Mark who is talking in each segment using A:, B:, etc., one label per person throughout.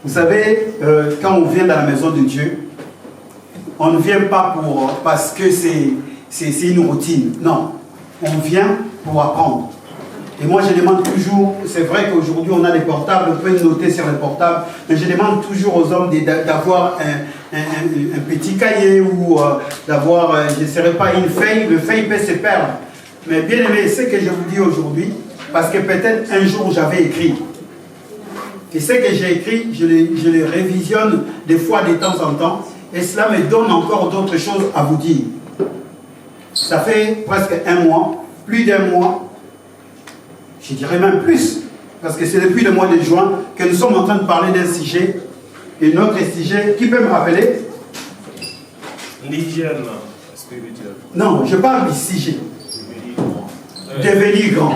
A: Vous savez, quand on vient dans la maison de Dieu, on ne vient pas parce que c'est une routine. Non, on vient pour apprendre. Et moi, je demande toujours, c'est vrai qu'aujourd'hui, on a des portables, on peut noter sur les portables, mais je demande toujours aux hommes d'avoir un petit cahier ou d'avoir, je ne sais pas, une feuille. Le feuille peut se perdre. Mais bien aimé, ce que je vous dis aujourd'hui, parce que peut-être un jour j'avais écrit. Et ce que j'ai écrit, je les révisionne des fois de temps en temps. Et cela me donne encore d'autres choses à vous dire. Ça fait presque un mois, plus d'un mois, je dirais même plus, parce que c'est depuis le mois de juin que nous sommes en train de parler d'un sujet. Et notre sujet, qui peut me rappeler?
B: L'hygiène spirituelle.
A: Non, je parle du sujet. Devenir grand.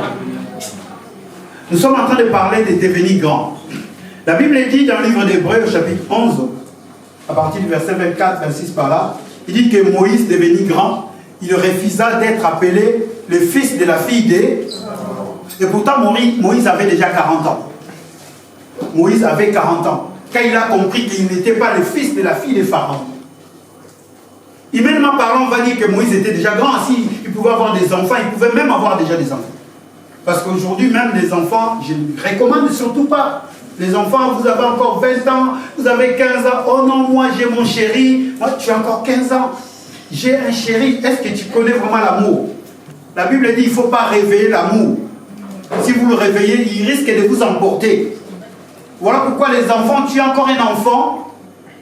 A: Nous sommes en train de parler de devenir grand. La Bible dit dans le livre d'Hébreux, au chapitre 11, à partir du verset 24, 26 par là, il dit que Moïse, devenu grand, il refusa d'être appelé le fils de la fille des... Et pourtant, Moïse avait déjà 40 ans. Moïse avait 40 ans. Quand il a compris qu'il n'était pas le fils de la fille de Pharaon. Humainement parlant, on va dire que Moïse était déjà grand. S'il pouvait avoir des enfants, il pouvait même avoir déjà des enfants. Parce qu'aujourd'hui, même les enfants, je ne recommande surtout pas. Les enfants, vous avez encore 20 ans, vous avez 15 ans. Oh non, moi j'ai mon chéri. Moi, tu as encore 15 ans. J'ai un chéri. Est-ce que tu connais vraiment l'amour? La Bible dit qu'il ne faut pas réveiller l'amour. Si vous le réveillez, il risque de vous emporter. Voilà pourquoi les enfants, tu es encore un enfant,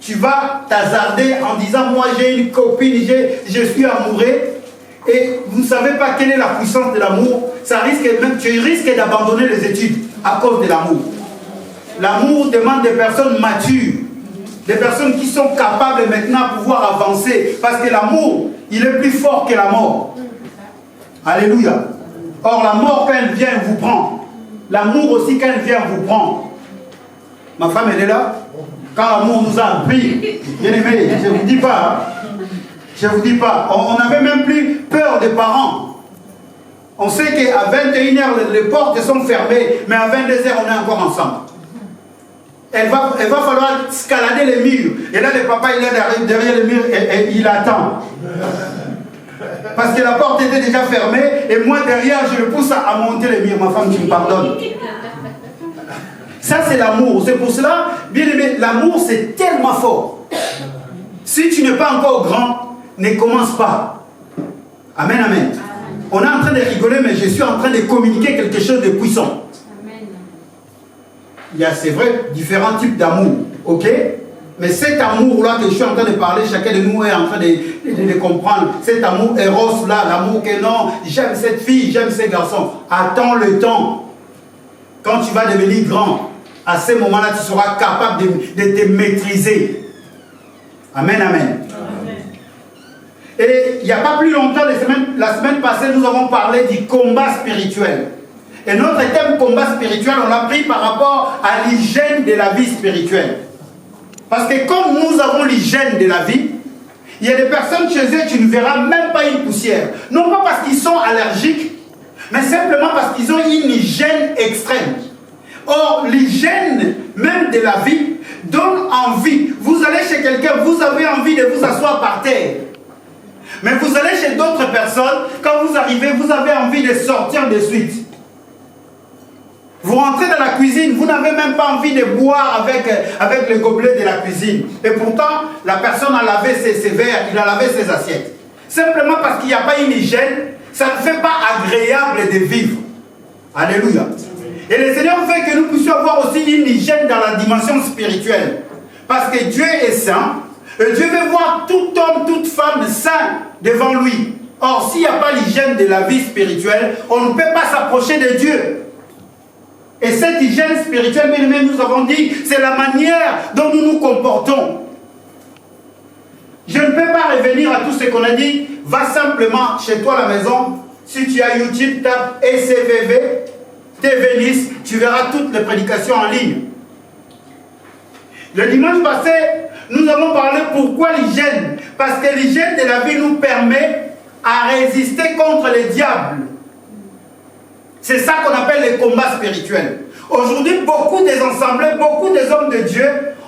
A: tu vas t'hasarder en disant, moi j'ai une copine, je suis amoureux, et vous ne savez pas quelle est la puissance de l'amour. Ça risque même, tu risques d'abandonner les études à cause de l'amour. L'amour demande des personnes matures, des personnes qui sont capables maintenant de pouvoir avancer, parce que l'amour, il est plus fort que la mort. Alléluia. Or, la mort, quand elle vient, elle vous prend. L'amour aussi, quand elle vient, elle vous prend. Ma femme, elle est là. Quand l'amour nous a pris, bien aimé, je ne vous dis pas. Je ne vous dis pas. On n'avait même plus peur des parents. On sait qu'à 21h, les portes sont fermées, mais à 22h, on est encore ensemble. Elle va falloir escalader les murs. Et là, le papa, il est derrière les murs et il attend. Parce que la porte était déjà fermée et moi derrière je le pousse à monter les murs. Ma femme, tu me pardonnes. Ça c'est l'amour. C'est pour cela, bien aimé, l'amour c'est tellement fort. Si tu n'es pas encore grand, ne commence pas. Amen, amen. On est en train de rigoler, mais je suis en train de communiquer quelque chose de puissant. Il y a, c'est vrai, différents types d'amour. Ok? Mais cet amour-là que je suis en train de parler, chacun de nous est en train de comprendre. Cet amour éros-là, l'amour que non, j'aime cette fille, j'aime ces garçons. Attends le temps. Quand tu vas devenir grand, à ce moment-là, tu seras capable de te maîtriser. Amen, amen. Amen. Et il n'y a pas plus longtemps, la semaine passée, nous avons parlé du combat spirituel. Et notre thème combat spirituel, on l'a pris par rapport à l'hygiène de la vie spirituelle. Parce que comme nous avons l'hygiène de la vie, il y a des personnes chez eux, tu ne verras même pas une poussière. Non pas parce qu'ils sont allergiques, mais simplement parce qu'ils ont une hygiène extrême. Or, l'hygiène même de la vie donne envie. Vous allez chez quelqu'un, vous avez envie de vous asseoir par terre. Mais vous allez chez d'autres personnes, quand vous arrivez, vous avez envie de sortir de suite. Vous rentrez dans la cuisine, vous n'avez même pas envie de boire avec le gobelet de la cuisine. Et pourtant, la personne a lavé ses verres, il a lavé ses assiettes. Simplement parce qu'il n'y a pas une hygiène, ça ne fait pas agréable de vivre. Alléluia. Et le Seigneur fait que nous puissions avoir aussi une hygiène dans la dimension spirituelle. Parce que Dieu est saint, et Dieu veut voir tout homme, toute femme saint devant lui. Or, s'il n'y a pas l'hygiène de la vie spirituelle, on ne peut pas s'approcher de Dieu. Et cette hygiène spirituelle, bien-aimés, nous avons dit, c'est la manière dont nous nous comportons. Je ne peux pas revenir à tout ce qu'on a dit. Va simplement chez toi à la maison. Si tu as YouTube, tape ECVV, TV Nice, tu verras toutes les prédications en ligne. Le dimanche passé, nous avons parlé pourquoi l'hygiène. Parce que l'hygiène de la vie nous permet à résister contre les diables. C'est ça qu'on appelle les combats spirituels. Aujourd'hui, beaucoup des assemblées, beaucoup des hommes de Dieu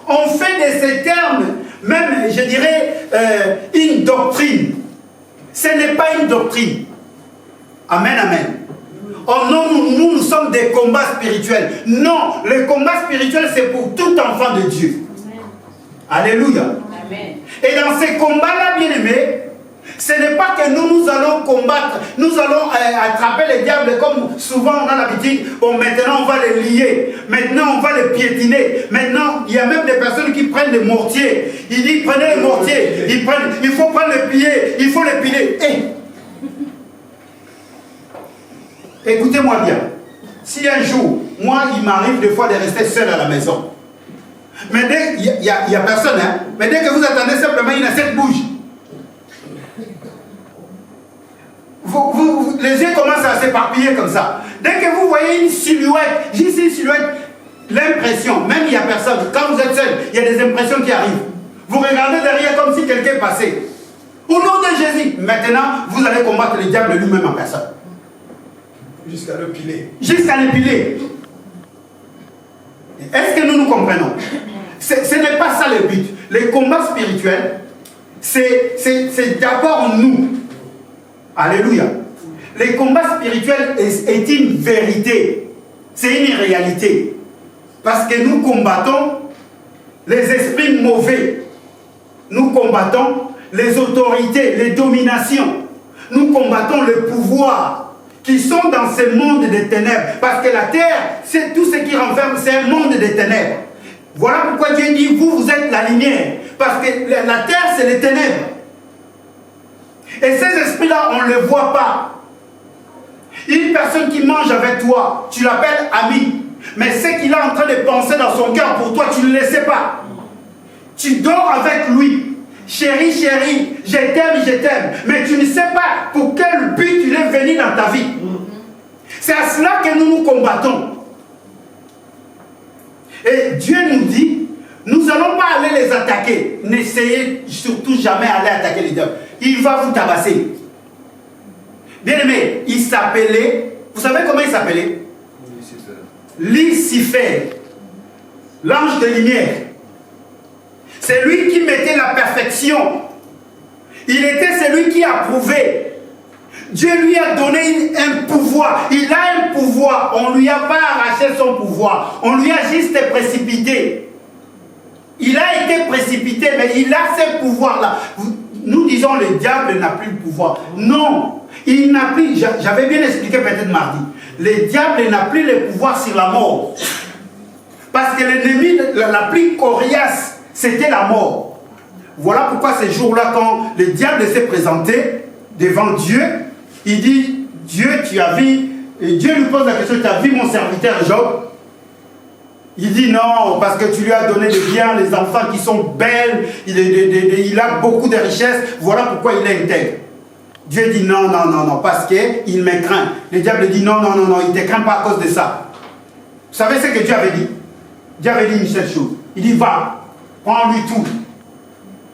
A: On fait de ces termes, même, je dirais, une doctrine. Ce n'est pas une doctrine. Amen, amen. Oh non, nous sommes des combats spirituels. Non, le combat spirituel, c'est pour tout enfant de Dieu. Amen. Alléluia. Amen. Et dans ces combats-là, bien aimés, ce n'est pas que nous allons combattre, nous allons attraper les diables comme souvent on a l'habitude. Bon, maintenant on va les lier, maintenant on va les piétiner. Maintenant, il y a même des personnes qui prennent des mortiers. Il dit prenez les mortiers, il faut prendre les pieds, il faut les piler. Écoutez-moi bien, si un jour, moi il m'arrive des fois de rester seul à la maison, mais dès il n'y a personne, hein, mais dès que vous attendez simplement une assiette bouge. Les yeux commencent à s'éparpiller comme ça. Dès que vous voyez une silhouette, juste une silhouette, l'impression, même il n'y a personne, quand vous êtes seul, il y a des impressions qui arrivent. Vous regardez derrière comme si quelqu'un passait. Au nom de Jésus, maintenant, vous allez combattre le diable lui-même en personne.
B: Jusqu'à le piler.
A: Jusqu'à le piler. Est-ce que nous nous comprenons? Ce n'est pas ça le but. Les combats spirituels, c'est d'abord nous. Alléluia. Les combats spirituels est une vérité. C'est une réalité. Parce que nous combattons les esprits mauvais. Nous combattons les autorités, les dominations. Nous combattons le pouvoir qui sont dans ce monde des ténèbres. Parce que la terre, c'est tout ce qui renferme, c'est un monde des ténèbres. Voilà pourquoi Dieu dit, vous êtes la lumière. Parce que la terre, c'est les ténèbres. Et ces esprits-là, on ne les voit pas. Une personne qui mange avec toi, tu l'appelles ami. Mais ce qu'il est en train de penser dans son cœur pour toi, tu ne le sais pas. Tu dors avec lui. Chérie, chérie, je t'aime. Mais tu ne sais pas pour quel but il est venu dans ta vie. C'est à cela que nous nous combattons. Et Dieu nous dit, nous n'allons pas aller les attaquer. N'essayez surtout jamais d'aller attaquer les diables. Il va vous tabasser. Bien aimé, il s'appelait, vous savez comment il s'appelait? Lucifer. L'ange de lumière. C'est lui qui mettait la perfection. Il était celui qui approuvait. Dieu lui a donné un pouvoir. Il a un pouvoir. On ne lui a pas arraché son pouvoir. On lui a juste précipité. Il a été précipité, mais il a ce pouvoir-là. Nous disons le diable n'a plus le pouvoir. Non, il n'a plus, j'avais bien expliqué peut-être mardi, le diable n'a plus le pouvoir sur la mort. Parce que l'ennemi la plus coriace, c'était la mort. Voilà pourquoi ces jours-là, quand le diable s'est présenté devant Dieu, il dit, Dieu, tu as vu, et Dieu lui pose la question, tu as vu mon serviteur Job? Il dit non, parce que tu lui as donné des biens, les enfants qui sont belles, il a beaucoup de richesses, voilà pourquoi il est intègre. Dieu dit non, parce qu'il me craint. Le diable dit non, il ne te craint pas à cause de ça. Vous savez ce que Dieu avait dit? Dieu avait dit une seule chose. Il dit va, prends-lui tout.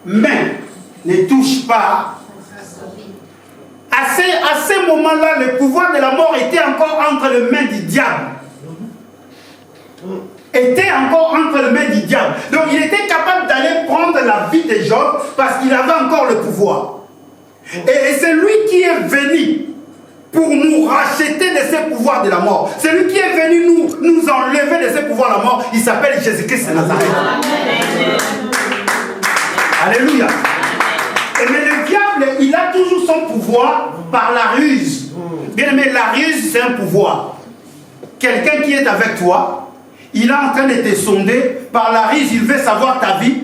A: Mais ne touche pas. À ce moment-là, le pouvoir de la mort était encore entre les mains du diable. Était encore entre les mains du diable. Donc il était capable d'aller prendre la vie de Job parce qu'il avait encore le pouvoir. Et c'est lui qui est venu pour nous racheter de ces pouvoirs de la mort. C'est lui qui est venu nous enlever de ces pouvoirs de la mort. Il s'appelle Jésus-Christ de Nazareth. Alléluia. Mais le diable, il a toujours son pouvoir par la ruse. Bien aimé, la ruse, c'est un pouvoir. Quelqu'un qui est avec toi, il est en train de te sonder, par la ruse, il veut savoir ta vie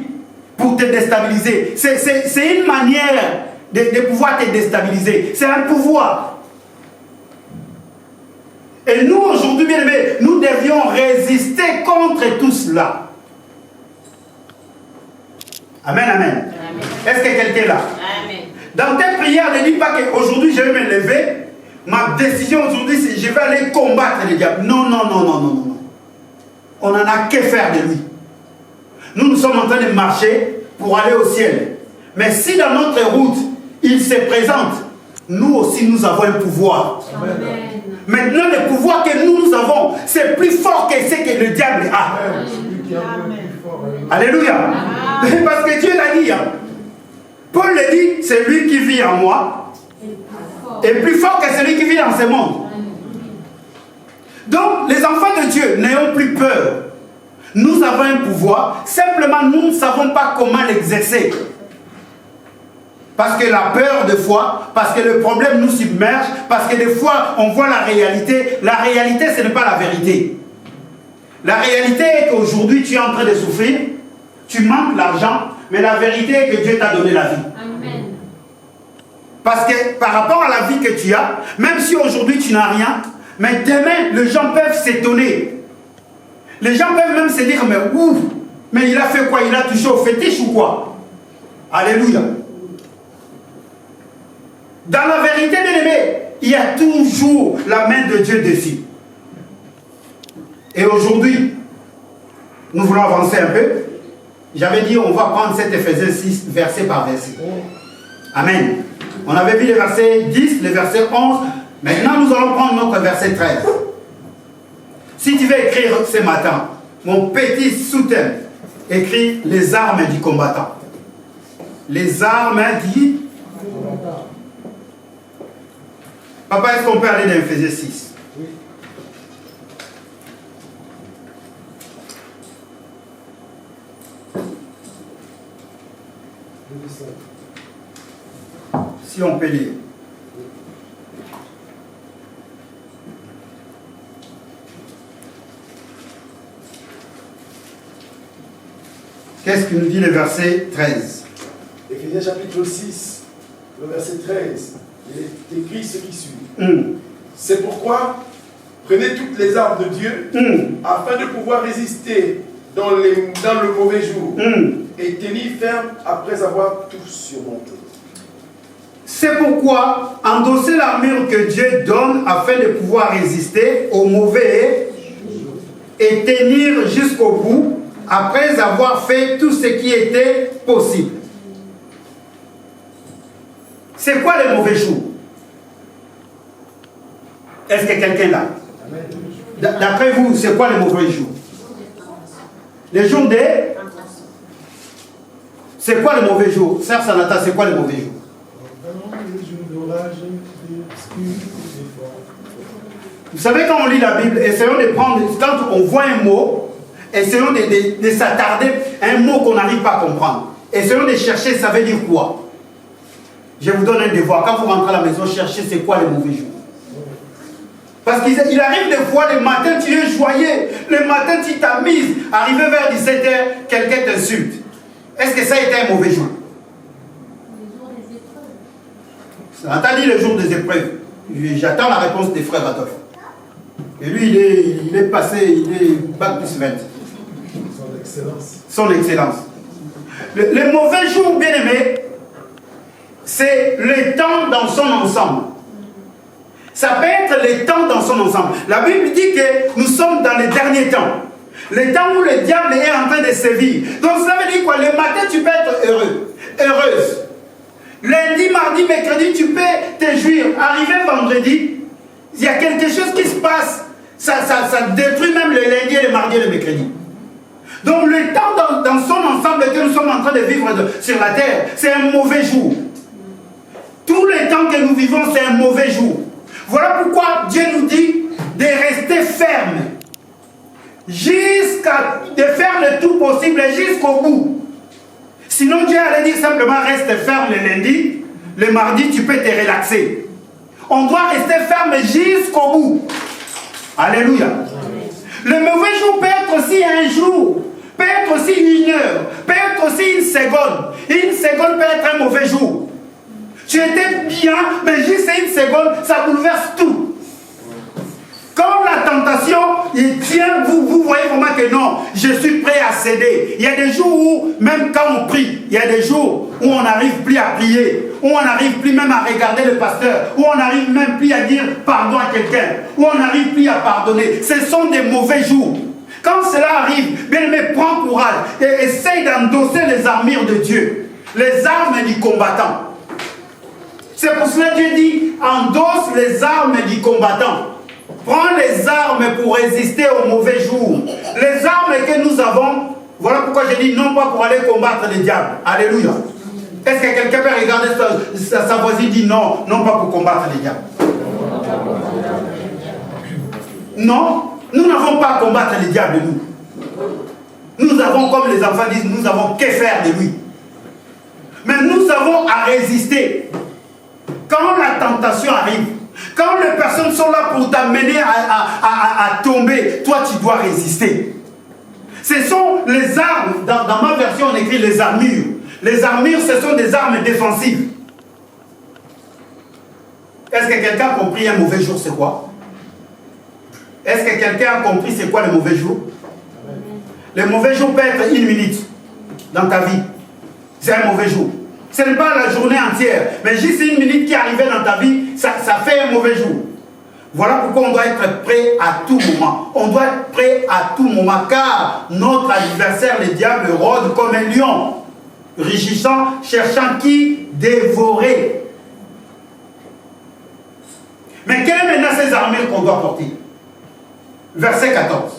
A: pour te déstabiliser. C'est une manière de pouvoir te déstabiliser. C'est un pouvoir. Et nous, aujourd'hui, bien aimés, nous devions résister contre tout cela. Amen, amen. Est-ce que quelqu'un est là? Amen. Dans tes prières, ne dis pas qu'aujourd'hui, je vais me lever. Ma décision aujourd'hui, c'est je vais aller combattre les diables. Non. On n'en a que faire de lui. Nous sommes en train de marcher pour aller au ciel. Mais si dans notre route, il se présente, nous aussi, nous avons un pouvoir. Amen. Maintenant, le pouvoir que nous avons, c'est plus fort que ce que le diable a. Amen. Alléluia. Parce que Dieu l'a dit. Hein. Paul le dit, c'est lui qui vit en moi est plus fort que celui qui vit dans ce monde. Donc, les enfants de Dieu, n'ayons plus peur. Nous avons un pouvoir, simplement nous ne savons pas comment l'exercer. Parce que la peur de foi, parce que le problème nous submerge, parce que des fois on voit la réalité. La réalité, ce n'est pas la vérité. La réalité est qu'aujourd'hui tu es en train de souffrir, tu manques l'argent, mais la vérité est que Dieu t'a donné la vie. Amen. Parce que par rapport à la vie que tu as, même si aujourd'hui tu n'as rien, mais demain les gens peuvent s'étonner. Les gens peuvent même se dire, mais ouf, mais il a fait quoi? Il a touché au fétiche ou quoi? Alléluia. Dans la vérité, bien aimé, il y a toujours la main de Dieu dessus. Et aujourd'hui, nous voulons avancer un peu. J'avais dit, on va prendre cet Éphésiens 6, verset par verset. Amen. On avait vu les versets 10, les versets 11. Maintenant, nous allons prendre notre verset 13. Si tu veux écrire ce matin, mon petit sous-thème, écris les armes du combattant. Les armes du combattant. Papa, est-ce qu'on peut aller dans Éphésiens 6? Oui. Si on peut lire. Qu'est-ce qu'il nous dit le verset 13?
B: Éphésiens chapitre 6, le verset 13. Il est écrit ce qui suit. C'est pourquoi prenez toutes les armes de Dieu afin de pouvoir résister dans le mauvais jour et tenir ferme après avoir tout surmonté.
A: C'est pourquoi endosser l'armure que Dieu donne afin de pouvoir résister au mauvais et tenir jusqu'au bout après avoir fait tout ce qui était possible. C'est quoi les mauvais jours? Est-ce que quelqu'un là? D'après vous, c'est quoi les mauvais jours? Les jours des... C'est quoi les mauvais jours? Sœur Sanata, c'est quoi les mauvais jours? Vous savez, quand on lit la Bible, essayons de prendre... Quand on voit un mot, essayons de s'attarder à un mot qu'on n'arrive pas à comprendre. Essayons de chercher, ça veut dire quoi? Je vous donne un devoir. Quand vous rentrez à la maison, cherchez c'est quoi les mauvais jours. Parce qu'il arrive des fois, le matin, tu es joyeux. Le matin, tu t'amuses. Arrivé vers 17h, quelqu'un t'insulte. Est-ce que ça a été un mauvais jour? Le jour des épreuves. Ça t'a dit le jour des épreuves. J'attends la réponse des frères Adolphe. Et lui, il est passé, il est bac plus 20.
B: Son excellence.
A: Son excellence. Le mauvais jour, bien aimé, c'est le temps dans son ensemble. Ça peut être le temps dans son ensemble. La Bible dit que nous sommes dans les derniers temps. Le temps où le diable est en train de sévir. Donc ça veut dire quoi? Le matin, tu peux être heureux, heureuse. Lundi, mardi, mercredi, tu peux te jouir. Arrivé vendredi, il y a quelque chose qui se passe. Ça détruit même le lundi, le mardi et le mercredi. Donc le temps dans son ensemble que nous sommes en train de vivre sur la terre, c'est un mauvais jour. Tout le temps que nous vivons, c'est un mauvais jour. Voilà pourquoi Dieu nous dit de rester ferme. De faire le tout possible jusqu'au bout. Sinon Dieu allait dire simplement reste ferme le lundi, le mardi tu peux te relaxer. On doit rester ferme jusqu'au bout. Alléluia. Le mauvais jour peut être aussi un jour, peut être aussi une heure, peut être aussi une seconde. Une seconde peut être un mauvais jour. Tu étais bien, mais juste une seconde, ça bouleverse tout. Comme la tentation, il tient, vous voyez vraiment que non, je suis prêt à céder. Il y a des jours où, même quand on prie, il y a des jours où on n'arrive plus à prier, où on n'arrive plus même à regarder le pasteur, où on n'arrive même plus à dire pardon à quelqu'un, où on n'arrive plus à pardonner. Ce sont des mauvais jours. Quand cela arrive, bien aimé, prends courage et essaye d'endosser les armures de Dieu, les armes du combattant. C'est pour cela que Dieu dit, endosse les armes du combattant. Prends les armes pour résister aux mauvais jours. Les armes que nous avons, Voilà pourquoi j'ai dit non pas pour aller combattre les diables. Alléluia. Est-ce que quelqu'un peut regarder sa voisine et dire non, non pas pour combattre les diables? Non, nous n'avons pas à combattre les diables, nous. Nous avons, comme les enfants disent, nous avons que faire de lui. Mais nous avons à résister. Quand la tentation arrive, quand les personnes sont là pour t'amener à tomber, toi tu dois résister. Ce sont les armes, dans ma version on écrit les armures. Les armures, ce sont des armes défensives. Est-ce que quelqu'un a compris un mauvais jour, c'est quoi? Est-ce que quelqu'un a compris c'est quoi le mauvais jour? Le mauvais jour peut être 1 minute dans ta vie. C'est un mauvais jour. Ce n'est pas la journée entière, mais juste 1 minute qui arrivait dans ta vie, ça fait un mauvais jour. Voilà pourquoi on doit être prêt à tout moment. On doit être prêt à tout moment, car notre adversaire, le diable, rôde comme un lion, rugissant, cherchant qui dévorer. Mais quelles sont maintenant ces armures qu'on doit porter? Verset 14.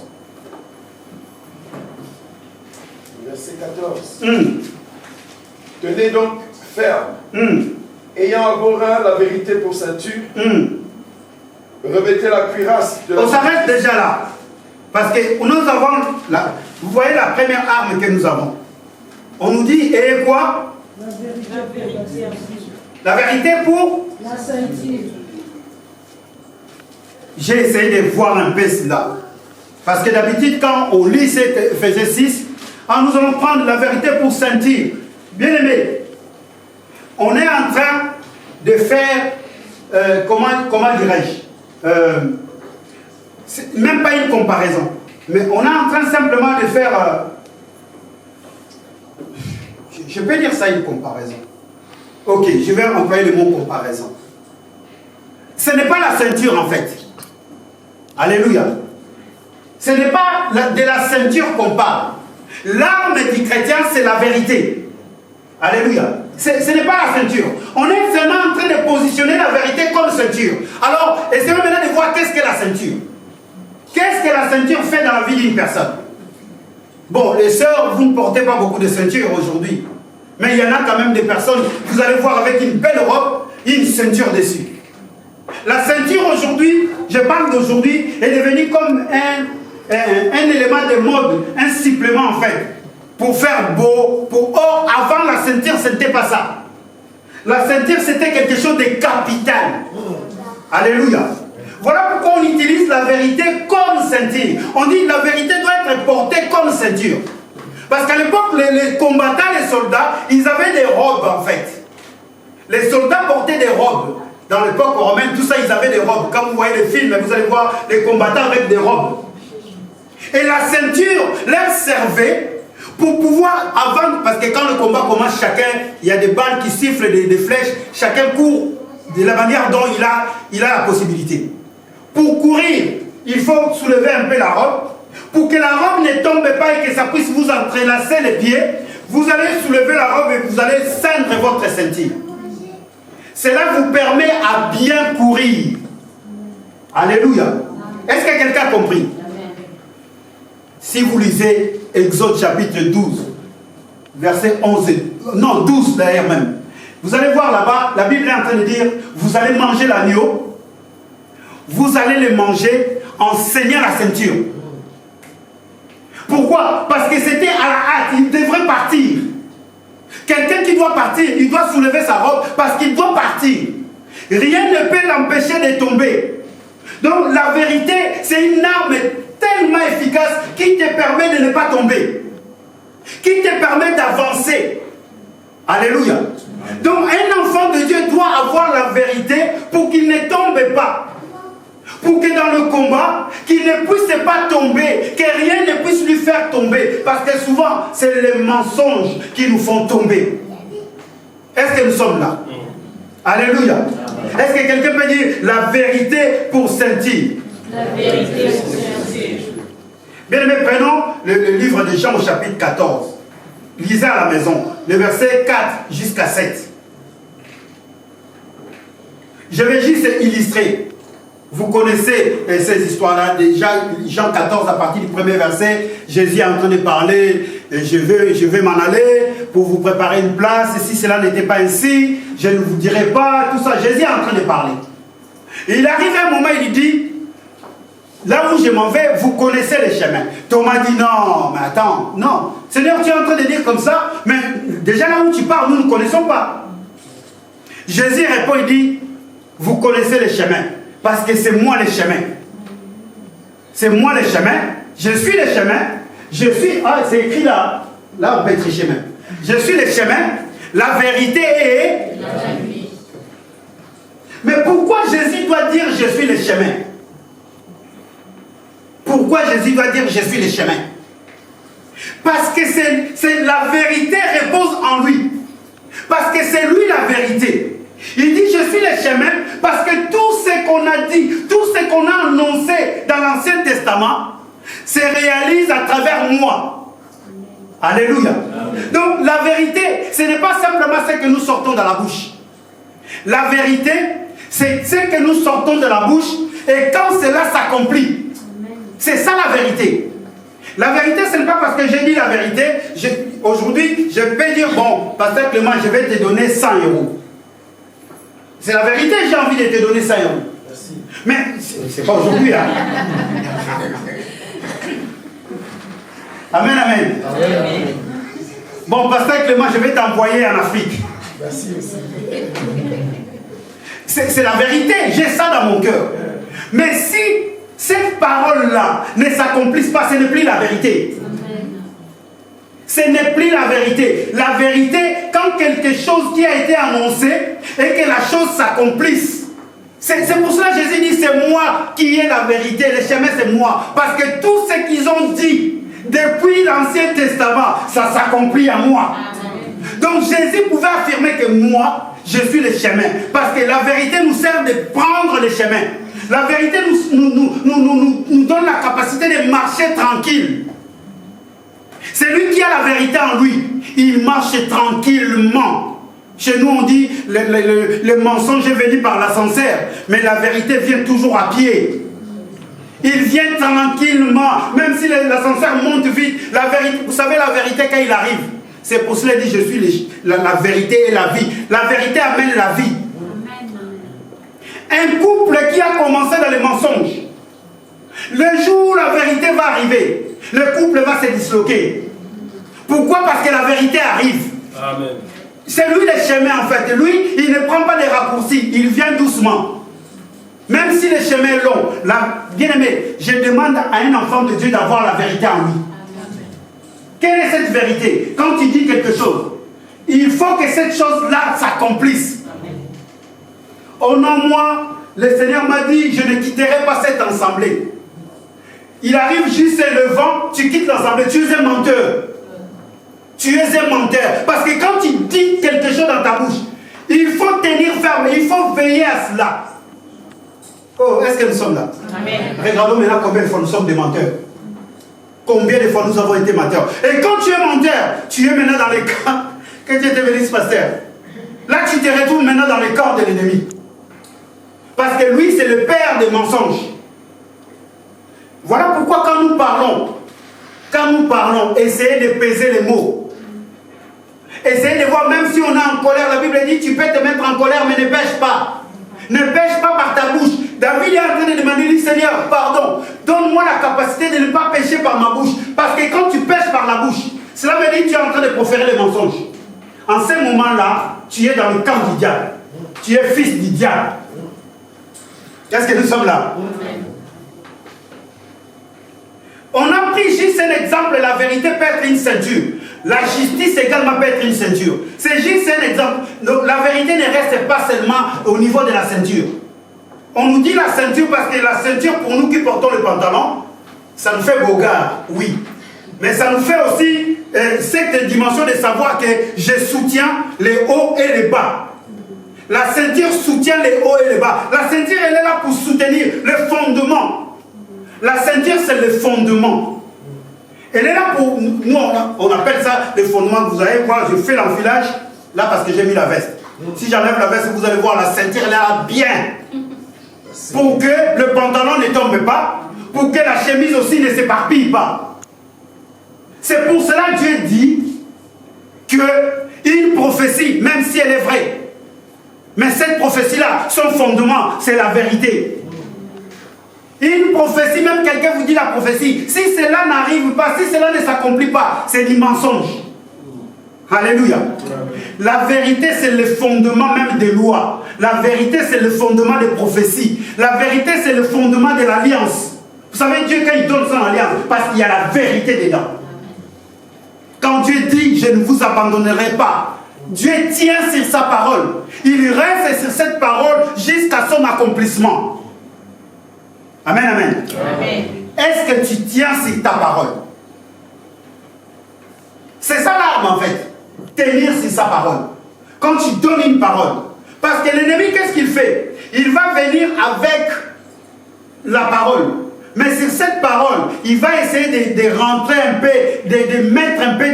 B: Verset 14. Tenez donc ferme, ayant à vos reins la vérité pour ceinture, revêtez la cuirasse de la...
A: On s'arrête déjà là. Parce que nous avons, vous voyez la première arme que nous avons. On nous dit, et quoi?
C: La vérité.
A: La vérité pour?
C: La ceinture.
A: J'ai essayé de voir un peu cela. Parce que d'habitude, quand on lit cet Ephésiens 6, nous allons prendre la vérité pour ceinture. Bien aimé, on est en train de faire, comment dirais-je, même pas une comparaison, mais on est en train simplement de faire, je peux dire ça une comparaison. Ok, je vais employer le mot comparaison. Ce n'est pas la ceinture en fait. Alléluia. Ce n'est pas de la ceinture qu'on parle. L'arme du chrétien, c'est la vérité. Alléluia. Ce n'est pas la ceinture. On est seulement en train de positionner la vérité comme ceinture. Alors, essayons maintenant de voir qu'est-ce que la ceinture. Qu'est-ce que la ceinture fait dans la vie d'une personne? Bon, les sœurs, vous ne portez pas beaucoup de ceintures aujourd'hui. Mais il y en a quand même des personnes, vous allez voir avec une belle robe, une ceinture dessus. La ceinture aujourd'hui, je parle d'aujourd'hui, est devenue comme un élément de mode, un supplément en fait. Pour faire beau, or, avant la ceinture, ce n'était pas ça. La ceinture, c'était quelque chose de capital. Alléluia. Voilà pourquoi on utilise la vérité comme ceinture. On dit que la vérité doit être portée comme ceinture. Parce qu'à l'époque, les combattants, les soldats, ils avaient des robes en fait. Les soldats portaient des robes. Dans l'époque romaine, tout ça, ils avaient des robes. Quand vous voyez les films, vous allez voir les combattants avec des robes. Et la ceinture leur servait pour pouvoir, avant, parce que quand le combat commence, chacun, il y a des balles qui sifflent, des flèches, chacun court de la manière dont il a la possibilité. Pour courir, il faut soulever un peu la robe. Pour que la robe ne tombe pas et que ça puisse vous entrelacer les pieds, vous allez soulever la robe et vous allez ceindre votre ceinture. Cela vous permet à bien courir. Alléluia. Est-ce que quelqu'un a compris? Si vous lisez Exode chapitre 12, verset 11, non 12 d'ailleurs même, vous allez voir là-bas, la Bible est en train de dire, vous allez manger l'agneau, vous allez le manger en saignant la ceinture. Pourquoi? Parce que c'était à la hâte, il devrait partir. Quelqu'un qui doit partir, il doit soulever sa robe parce qu'il doit partir. Rien ne peut l'empêcher de tomber. Donc la vérité, c'est une arme tellement efficace qui te permet de ne pas tomber. Qui te permet d'avancer. Alléluia. Donc un enfant de Dieu doit avoir la vérité pour qu'il ne tombe pas. Pour que dans le combat, qu'il ne puisse pas tomber, que rien ne puisse lui faire tomber. Parce que souvent, c'est les mensonges qui nous font tomber. Est-ce que nous sommes là? Alléluia. Est-ce que quelqu'un peut dire la vérité pour ceinture?
C: La vérité pour ceinture.
A: Bien aimé, prenons le livre de Jean au chapitre 14. Lisez à la maison, le verset 4 jusqu'à 7. Je vais juste illustrer. Vous connaissez ces histoires-là, déjà Jean 14 à partir du premier verset, Jésus est en train de parler et je vais m'en aller pour vous préparer une place, et si cela n'était pas ainsi, je ne vous dirai pas, tout ça. Jésus est en train de parler. Et il arrive à un moment, il dit, là où je m'en vais, vous connaissez les chemins. Thomas dit, non, mais attends, non. Seigneur, tu es en train de dire comme ça, mais déjà là où tu pars, nous ne connaissons pas. Jésus répond, il dit, vous connaissez les chemins, parce que c'est moi les chemins. C'est moi les chemins, je suis les chemins, je suis, ah c'est écrit là, là on peut tricher même. Je suis les chemins, la vérité est la vie. Mais pourquoi Jésus doit dire je suis les chemins? Pourquoi Jésus doit dire je suis les chemins? Parce que c'est la vérité repose en lui. Parce que c'est lui la vérité. Il dit je suis les chemins parce que tout ce qu'on a dit, tout ce qu'on a annoncé dans l'Ancien Testament se réalise à travers moi. Alléluia. Donc la vérité, ce n'est pas simplement ce que nous sortons de la bouche. La vérité, c'est ce que nous sortons de la bouche et quand cela s'accomplit. C'est ça la vérité. La vérité, ce n'est pas parce que j'ai dit la vérité. Aujourd'hui, je peux dire, bon, Pasteur Clément, je vais te donner 100 €. C'est la vérité, j'ai envie de te donner 100 €. Merci. Mais c'est pas aujourd'hui. Hein. Amen, amen. Amen. Bon, Pasteur Clément, je vais t'envoyer en Afrique.
B: Merci aussi.
A: C'est la vérité, j'ai ça dans mon cœur. Mais si cette parole-là ne s'accomplisse pas, ce n'est plus la vérité. Ce n'est plus la vérité. La vérité, quand quelque chose qui a été annoncé et que la chose s'accomplisse. C'est pour cela que Jésus dit, c'est moi qui ai la vérité. Le chemin, c'est moi. Parce que tout ce qu'ils ont dit depuis l'Ancien Testament, ça s'accomplit à moi. Donc Jésus pouvait affirmer que moi, je suis le chemin. Parce que la vérité nous sert de prendre le chemin. La vérité nous donne la capacité de marcher tranquille. C'est lui qui a la vérité en lui. Il marche tranquillement. Chez nous, on dit le mensonge est venu par l'ascenseur, mais la vérité vient toujours à pied. Il vient tranquillement, même si l'ascenseur monte vite. La vérité, vous savez, la vérité, quand il arrive, c'est pour cela qu'il dit je suis la vérité et la vie. La vérité amène la vie. Un couple qui a commencé dans les mensonges, le jour où la vérité va arriver, le couple va se disloquer. Pourquoi? Parce que la vérité arrive. Amen. C'est lui le chemin en fait. Lui, il ne prend pas les raccourcis, il vient doucement. Même si le chemin est long. Bien aimé, je demande à un enfant de Dieu d'avoir la vérité en lui. Quelle est cette vérité? Quand il dit quelque chose, il faut que cette chose-là s'accomplisse. Au nom de moi, le Seigneur m'a dit, je ne quitterai pas cette assemblée. Il arrive juste le vent, tu quittes l'assemblée, tu es un menteur. Tu es un menteur. Parce que quand tu dis quelque chose dans ta bouche, il faut tenir ferme, il faut veiller à cela. Oh, est-ce que nous sommes là? Amen. Regardons maintenant combien de fois nous sommes des menteurs. Combien de fois nous avons été menteurs. Et quand tu es menteur, tu es maintenant dans les camps. Que Dieu te bénisse, pasteur. Là, tu te retrouves maintenant dans les corps de l'ennemi. Parce que lui, c'est le père des mensonges. Voilà pourquoi quand nous parlons, essayez de peser les mots. Essayez de voir, même si on est en colère, la Bible dit, tu peux te mettre en colère, mais ne pêche pas. Ne pêche pas par ta bouche. David est en train de demander, dit, Seigneur, pardon, donne-moi la capacité de ne pas pécher par ma bouche. Parce que quand tu pêches par la bouche, cela veut dire que tu es en train de proférer les mensonges. En ce moment-là, tu es dans le camp du diable. Tu es fils du diable. Qu'est-ce que nous sommes là? On a pris juste un exemple, la vérité peut être une ceinture. La justice également peut être une ceinture. C'est juste un exemple. Donc, la vérité ne reste pas seulement au niveau de la ceinture. On nous dit la ceinture parce que la ceinture, pour nous qui portons le pantalon, ça nous fait beau gars, oui. Mais ça nous fait aussi cette dimension de savoir que je soutiens les hauts et les bas. La ceinture soutient les hauts et les bas. La ceinture, elle est là pour soutenir le fondement. La ceinture, c'est le fondement. Elle est là pour... Nous, on appelle ça le fondement. Vous allez voir, je fais l'enfilage, là, parce que j'ai mis la veste. Si j'enlève la veste, vous allez voir, la ceinture, elle est là bien. Pour que le pantalon ne tombe pas, pour que la chemise aussi ne s'éparpille pas. C'est pour cela que Dieu dit qu'une prophétie, même si elle est vraie, mais cette prophétie-là, son fondement, c'est la vérité. Une prophétie, même quelqu'un vous dit la prophétie, si cela n'arrive pas, si cela ne s'accomplit pas, c'est du mensonge. Alléluia. La vérité, c'est le fondement même des lois. La vérité, c'est le fondement des prophéties. La vérité, c'est le fondement de l'alliance. Vous savez, Dieu, quand il donne son alliance, parce qu'il y a la vérité dedans. Quand Dieu dit, je ne vous abandonnerai pas, Dieu tient sur sa parole. Il reste sur cette parole jusqu'à son accomplissement. Amen, amen.
C: Amen.
A: Est-ce que tu tiens sur ta parole? C'est ça l'arme en fait. Tenir sur sa parole. Quand tu donnes une parole. Parce que l'ennemi, qu'est-ce qu'il fait? Il va venir avec la parole. Mais sur cette parole, il va essayer de rentrer un peu, de mettre un peu,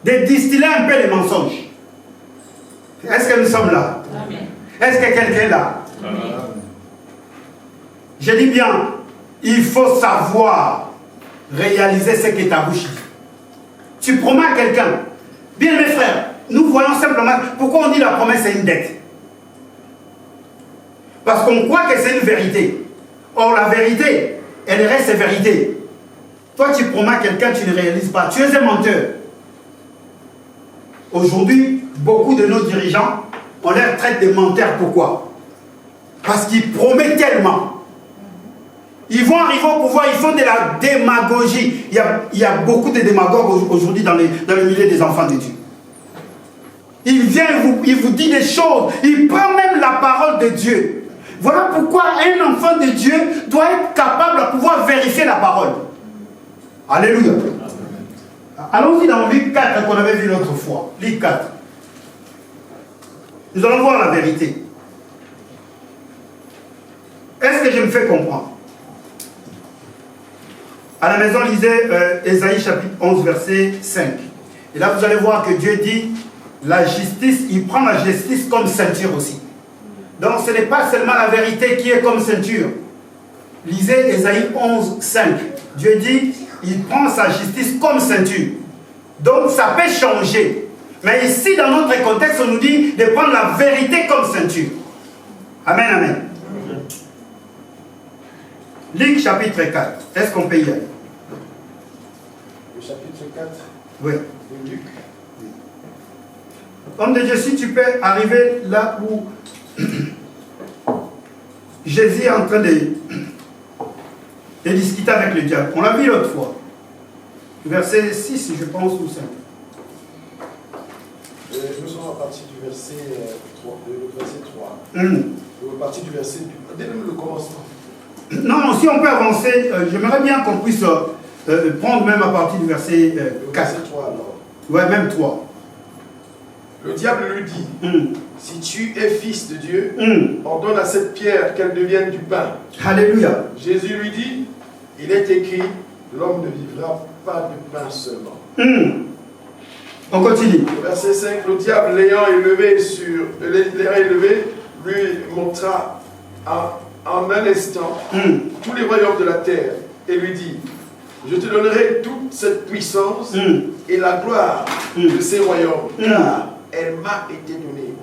A: de distiller un peu les mensonges. Est-ce que nous sommes là?
C: Amen.
A: Est-ce que quelqu'un est là?
C: Amen.
A: Je dis bien, il faut savoir réaliser ce que ta bouche dit. Tu promets à quelqu'un. Bien mes frères, nous voyons simplement pourquoi on dit la promesse est une dette. Parce qu'on croit que c'est une vérité. Or la vérité, elle reste vérité. Toi tu promets à quelqu'un, tu ne réalises pas. Tu es un menteur. Aujourd'hui, beaucoup de nos dirigeants, on les traite de menteurs. Pourquoi? Parce qu'ils promettent tellement. Ils vont arriver au pouvoir, ils font de la démagogie. Il y a beaucoup de démagogues aujourd'hui dans le milieu des enfants de Dieu. Il vient, il vous dit des choses, il prend même la parole de Dieu. Voilà pourquoi un enfant de Dieu doit être capable de pouvoir vérifier la parole. Alléluia. Allons-y dans Luc 4 qu'on avait vu l'autre fois. Luc 4. Nous allons voir la vérité. Est-ce que je me fais comprendre? À la maison, lisez Ésaïe chapitre 11, verset 5. Et là, vous allez voir que Dieu dit, la justice, il prend la justice comme ceinture aussi. Donc, ce n'est pas seulement la vérité qui est comme ceinture. Lisez Ésaïe 11, 5. Dieu dit, il prend sa justice comme ceinture. Donc, ça peut changer. Mais ici, dans notre contexte, on nous dit de prendre la vérité comme ceinture. Amen, amen. Luc chapitre 4. Est-ce qu'on peut y aller?
B: Le chapitre 4
A: Oui.
B: de Luc.
A: Homme de Dieu, si tu peux arriver là où Jésus est en train de discuter avec le diable. On l'a vu l'autre fois. Verset 6, je pense, ou 5.
B: Nous sommes à partir du verset 3. Le verset 3. À partir du verset... Dès le commencement.
A: Non, si on peut avancer, j'aimerais bien qu'on puisse prendre même à partir du verset 4.
B: Verset 3 alors.
A: Ouais, même 3.
B: Le diable lui dit, si tu es fils de Dieu, ordonne à cette pierre qu'elle devienne du pain.
A: Alléluia.
B: Jésus lui dit, il est écrit, l'homme ne vivra pas de pain seulement.
A: On continue.
B: Verset 5, le diable l'ayant élevé, lui montra en un instant tous les royaumes de la terre et lui dit, je te donnerai toute cette puissance et la gloire de ces royaumes, car elle m'a été donnée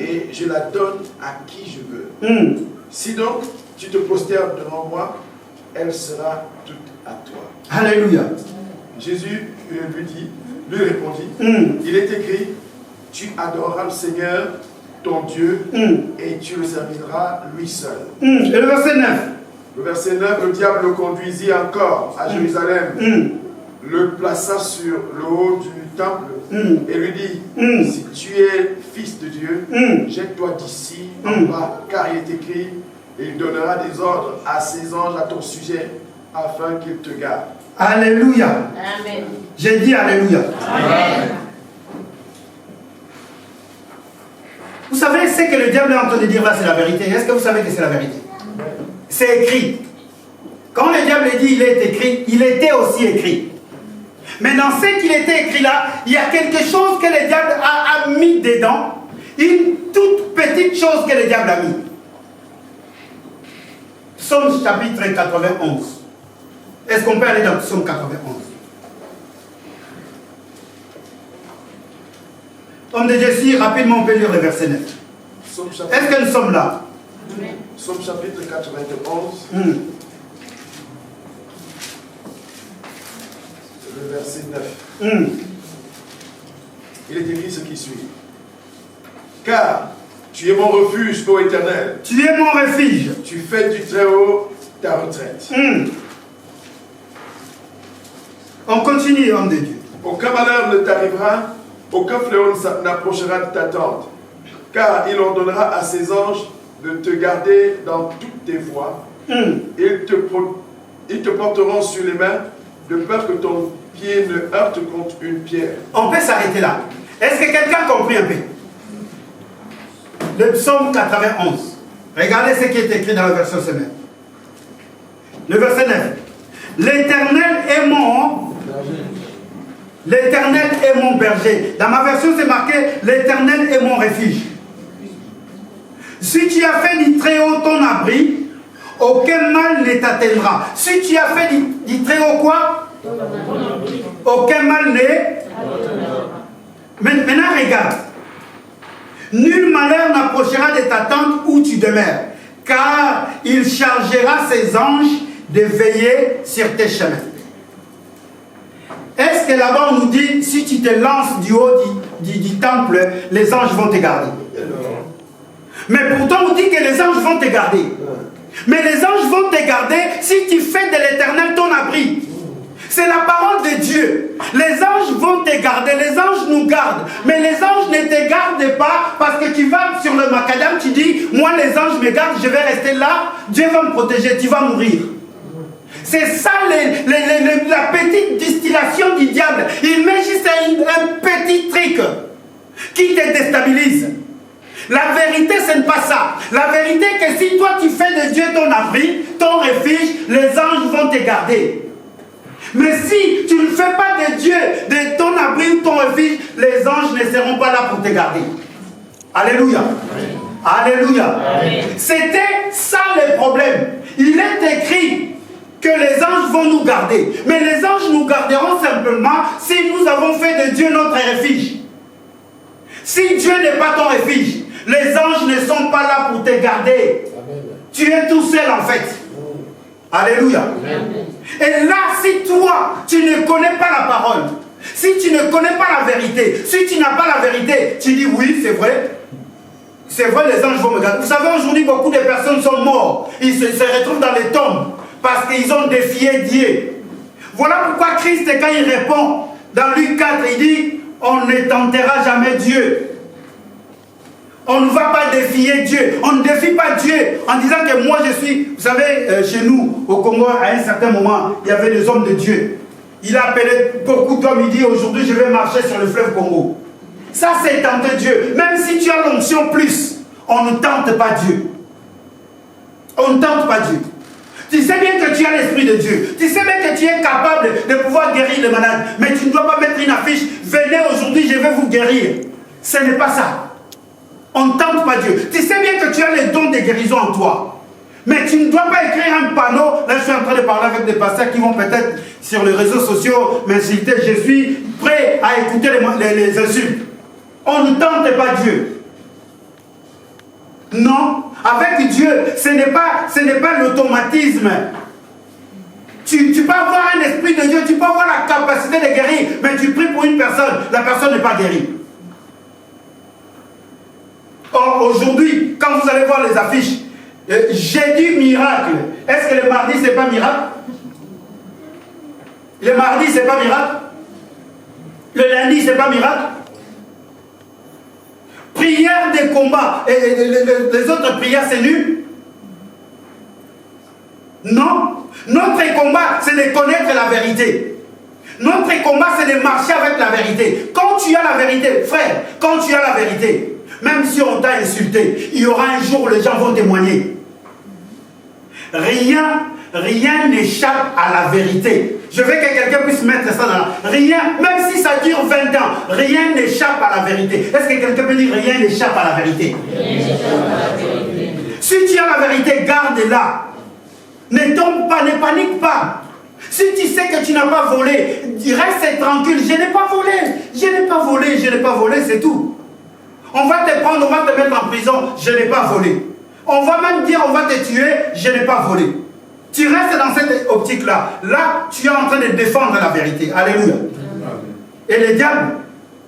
B: et je la donne à qui je veux. Si donc tu te prosternes devant moi, elle sera toute à toi.
A: Alléluia.
B: Jésus lui répondit, il est écrit, tu adoreras le Seigneur, ton Dieu, et tu le serviras lui seul.
A: Et le verset 9.
B: Le verset 9, le diable le conduisit encore à Jérusalem, le plaça sur le haut du temple et lui dit, si tu es fils de Dieu, jette-toi d'ici en bas, car il est écrit, il donnera des ordres à ses anges à ton sujet, afin qu'ils te gardent.
A: Alléluia.
C: Amen.
A: J'ai dit Alléluia.
C: Amen.
A: Vous savez ce que le diable est en train de dire là, c'est la vérité. Est-ce que vous savez que c'est la vérité? C'est écrit. Quand le diable dit il est écrit, il était aussi écrit. Mais dans ce qu'il était écrit là, il y a quelque chose que le diable a mis dedans. Une toute petite chose que le diable a mis. Psaume chapitre 91. Est-ce qu'on peut aller dans Psaume 91? Homme de Dieu, si rapidement on peut lire le verset 9. Est-ce que nous sommes là?
B: Psaume chapitre 91. Le verset 9. Il est écrit ce qui suit. Car tu es mon refuge, ô Éternel.
A: Tu es mon refuge.
B: Tu fais du Très-Haut ta retraite.
A: On continue, homme de Dieu.
B: Aucun malheur ne t'arrivera, aucun fléau n'approchera de ta tente. Car il ordonnera à ses anges de te garder dans toutes tes voies. Ils te porteront sur les mains, de peur que ton pied ne heurte contre une pierre.
A: On peut s'arrêter là. Est-ce que quelqu'un a compris un peu? Le psaume 91. Regardez ce qui est écrit dans la version semaine. Le verset 9. L'Éternel est mon... L'Éternel est mon berger. Dans ma version, c'est marqué l'Éternel est mon refuge. Si tu as fait du Très-Haut ton abri, aucun mal ne t'atteindra. Si tu as fait du Très-Haut quoi? Aucun mal ne... Maintenant, regarde. Nul malheur n'approchera de ta tente où tu demeures, car il chargera ses anges de veiller sur tes chemins. Est-ce que là-bas on nous dit, si tu te lances du haut du temple, les anges vont te garder? Mais pourtant on dit que les anges vont te garder. Mais les anges vont te garder si tu fais de l'Éternel ton abri. C'est la parole de Dieu. Les anges vont te garder, les anges nous gardent. Mais les anges ne te gardent pas parce que tu vas sur le macadam, tu dis, moi les anges me gardent, je vais rester là, Dieu va me protéger, tu vas mourir. C'est ça la petite distillation du diable. Il met juste un petit truc qui te déstabilise. La vérité, ce n'est pas ça. La vérité, c'est que si toi tu fais de Dieu ton abri, ton refuge, les anges vont te garder. Mais si tu ne fais pas de Dieu, de ton abri ou ton refuge, les anges ne seront pas là pour te garder. Alléluia. Alléluia. C'était ça le problème. Il est écrit que les anges vont nous garder. Mais les anges nous garderont simplement si nous avons fait de Dieu notre refuge. Si Dieu n'est pas ton refuge, les anges ne sont pas là pour te garder. Amen. Tu es tout seul en fait. Alléluia. Amen. Et là, si toi, tu ne connais pas la parole, si tu ne connais pas la vérité, si tu n'as pas la vérité, tu dis oui, c'est vrai. C'est vrai, les anges vont me garder. Vous savez, aujourd'hui, beaucoup de personnes sont morts. Ils se retrouvent dans les tombes parce qu'ils ont défié Dieu. Voilà pourquoi Christ, quand il répond dans Luc 4, il dit, on ne tentera jamais Dieu. On ne va pas défier Dieu. On ne défie pas Dieu en disant que moi je suis... Vous savez, chez nous, au Congo, à un certain moment, il y avait des hommes de Dieu. Il a appelé beaucoup d'hommes, il dit, aujourd'hui je vais marcher sur le fleuve Congo. Ça c'est tenter Dieu. Même si tu as l'onction plus, on ne tente pas Dieu. On ne tente pas Dieu. Tu sais bien que tu as l'esprit de Dieu. Tu sais bien que tu es capable de pouvoir guérir les malades. Mais tu ne dois pas mettre une affiche, venez aujourd'hui, je vais vous guérir. Ce n'est pas ça. On ne tente pas Dieu. Tu sais bien que tu as les dons de guérison en toi. Mais tu ne dois pas écrire un panneau. Là, je suis en train de parler avec des pasteurs qui vont peut-être sur les réseaux sociaux m'insulter. Je suis prêt à écouter les insultes. On ne tente pas Dieu. Non. Avec Dieu, ce n'est pas l'automatisme. Tu peux avoir un esprit de Dieu, tu peux avoir la capacité de guérir, mais tu pries pour une personne, la personne n'est pas guérie. Or, aujourd'hui, quand vous allez voir les affiches, jeudi miracle, est-ce que le mardi, c'est pas miracle? Le mardi, c'est pas miracle? Le lundi, c'est pas miracle? Prière des combats, et les autres prières, c'est nul? Non. Notre combat, c'est de connaître la vérité. Notre combat, c'est de marcher avec la vérité. Quand tu as la vérité, frère, quand tu as la vérité, même si on t'a insulté, il y aura un jour où les gens vont témoigner. Rien n'échappe à la vérité. Je veux que quelqu'un puisse mettre ça dans la... Rien, même si ça dure 20 ans, rien n'échappe à la vérité. Est-ce que quelqu'un peut dire rien n'échappe à la vérité? Si tu as la vérité, garde-la. Ne tombe pas, ne panique pas. Si tu sais que tu n'as pas volé, reste tranquille. Je n'ai pas volé, je n'ai pas volé, je n'ai pas volé, c'est tout. On va te prendre, on va te mettre en prison, je n'ai pas volé. On va même dire, on va te tuer, je n'ai pas volé. Tu restes dans cette optique-là. Là, tu es en train de défendre la vérité. Alléluia. Et le diable,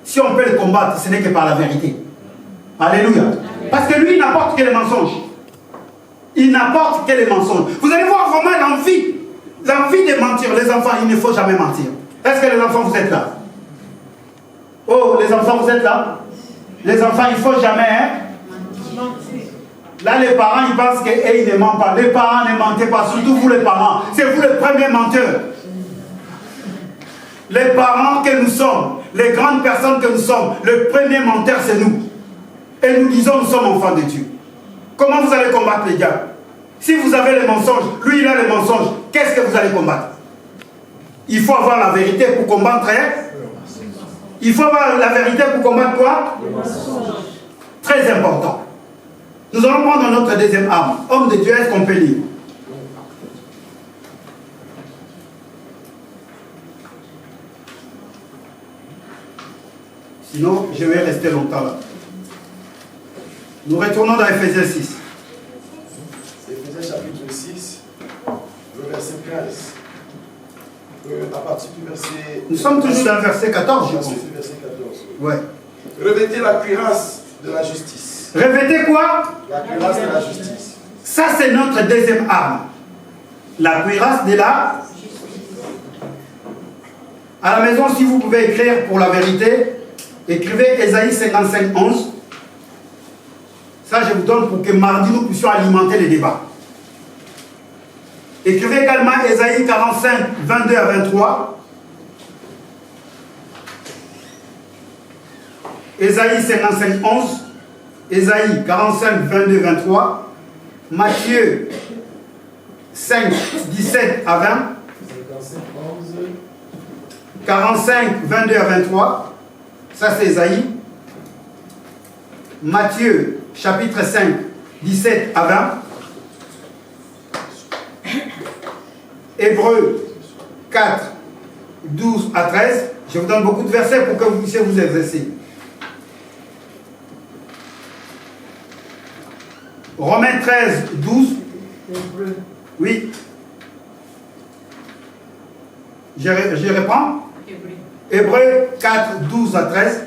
A: si on peut le combattre, ce n'est que par la vérité. Alléluia. Parce que lui, il n'apporte que les mensonges. Il n'apporte que les mensonges. Vous allez voir vraiment l'envie de mentir. Les enfants, il ne faut jamais mentir. Est-ce que les enfants, vous êtes là? Oh, les enfants, vous êtes là? Les enfants, il ne faut jamais... Hein? Là, les parents, ils pensent qu'ils ne mentent pas. Les parents ne mentez pas, surtout vous les parents. C'est vous les premiers menteurs. Les parents que nous sommes, les grandes personnes que nous sommes, le premier menteur, c'est nous. Et nous disons, nous sommes enfants de Dieu. Comment vous allez combattre les diables? Si vous avez les mensonges, lui, il a les mensonges, qu'est-ce que vous allez combattre? Il faut avoir la vérité pour combattre. Il faut avoir la vérité pour combattre quoi? Très important. Nous allons prendre notre deuxième arme. Homme de Dieu, est-ce qu'on peut lire? Sinon, je vais rester longtemps là. Nous retournons dans Ephésiens 6.
B: Ephésiens chapitre 6, le verset 15. À partir du verset...
A: Nous sommes toujours dans le verset 14, je pense.
B: Verset 14.
A: Ouais.
B: Revêtez la cuirasse de la justice.
A: Revêtez quoi?
B: La cuirasse de la justice.
A: Ça, c'est notre deuxième arme. La cuirasse de la... À la maison, si vous pouvez écrire pour la vérité, écrivez Ésaïe 55, 11. Ça, je vous donne pour que mardi, nous puissions alimenter les débats. Écrivez également Ésaïe 45, 22 à 23. Ésaïe 55, 11. Ésaïe 45, 22, 23. Matthieu 5, 17 à 20. 45, 22 à 23. Ça, c'est Ésaïe. Matthieu, chapitre 5, 17 à 20. Hébreux 4, 12 à 13. Je vous donne beaucoup de versets pour que vous puissiez vous exercer. Romains 13, 12. Oui. Je reprends. Hébreux 4, 12 à 13.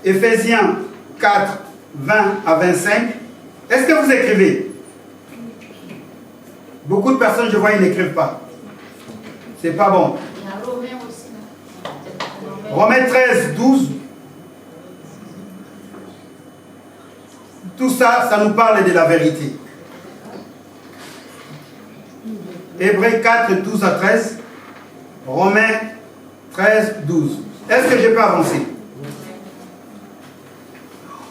A: Éphésiens 4, 20 à 25. Est-ce que vous écrivez? Beaucoup de personnes, je vois, ils n'écrivent pas. C'est pas bon. Romains 13, 12. Tout ça, ça nous parle de la vérité. Hébreux 4, 12 à 13. Romains 13, 12. Est-ce que je peux avancer?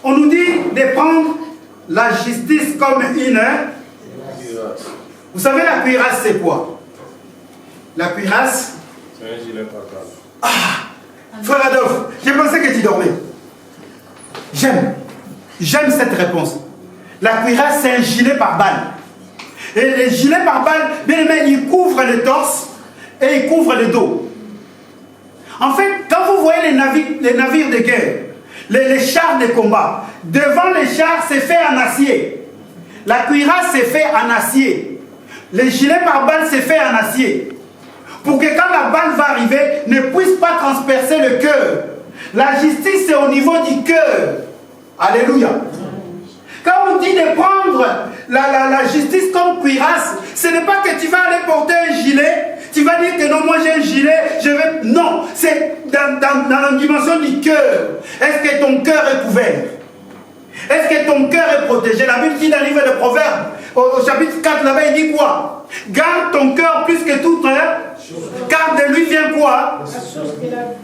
A: On nous dit de prendre la justice comme une... Vous savez, la cuirasse, c'est quoi? La cuirasse...
D: C'est un gilet par balle.
A: Ah! Frère Adolphe, je pensais que tu dormais. J'aime cette réponse. La cuirasse, c'est un gilet par balle. Et les gilets par balle, bien aimé, ils couvrent le torse et ils couvrent le dos. En fait, quand vous voyez les navires de guerre, les chars de combat, devant les chars, c'est fait en acier. La cuirasse, c'est fait en acier. Les gilets par balle, c'est fait en acier. Pour que quand la balle va arriver, ne puisse pas transpercer le cœur. La justice, c'est au niveau du cœur. Alléluia. Quand on dit de prendre la justice comme cuirasse, ce n'est pas que tu vas aller porter un gilet, tu vas dire que non, moi j'ai un gilet, je vais... Non, c'est dans la dimension du cœur. Est-ce que ton cœur est couvert? Est-ce que ton cœur est protégé? La Bible dit dans le livre de Proverbes, au chapitre 4, là-bas, il dit quoi? Garde ton cœur plus que tout, car de lui vient quoi?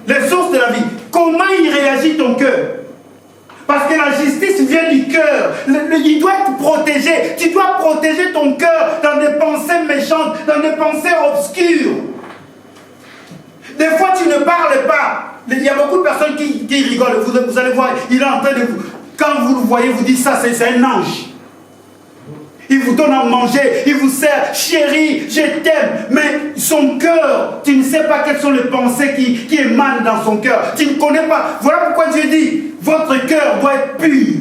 A: Les sources de la vie. Comment il réagit ton cœur? Parce que la justice vient du cœur. Il doit être protégé. Tu dois protéger ton cœur dans des pensées méchantes, dans des pensées obscures. Des fois, tu ne parles pas. Il y a beaucoup de personnes qui rigolent. Vous allez voir, il est en train de vous... Quand vous le voyez, vous dites ça, c'est un ange. Il vous donne à manger, il vous sert, chérie, je t'aime. Mais son cœur, tu ne sais pas quelles sont les pensées qui émanent dans son cœur. Tu ne connais pas. Voilà pourquoi Dieu dit, votre cœur doit être pur.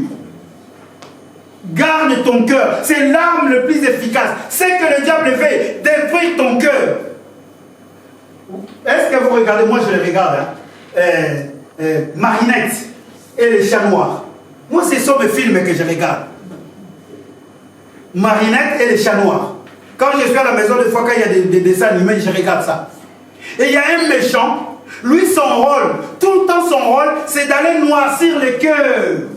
A: Garde ton cœur. C'est l'arme le plus efficace. C'est que le diable fait détruire ton cœur. Est-ce que vous regardez, moi je les regarde, Marinette et les chats noirs. Moi, ce sont mes films que je regarde. Marinette et les chats noirs. Quand je suis à la maison, des fois, quand il y a des dessins animés, je regarde ça. Et il y a un méchant, lui, son rôle, tout le temps, son rôle, c'est d'aller noircir les cœurs.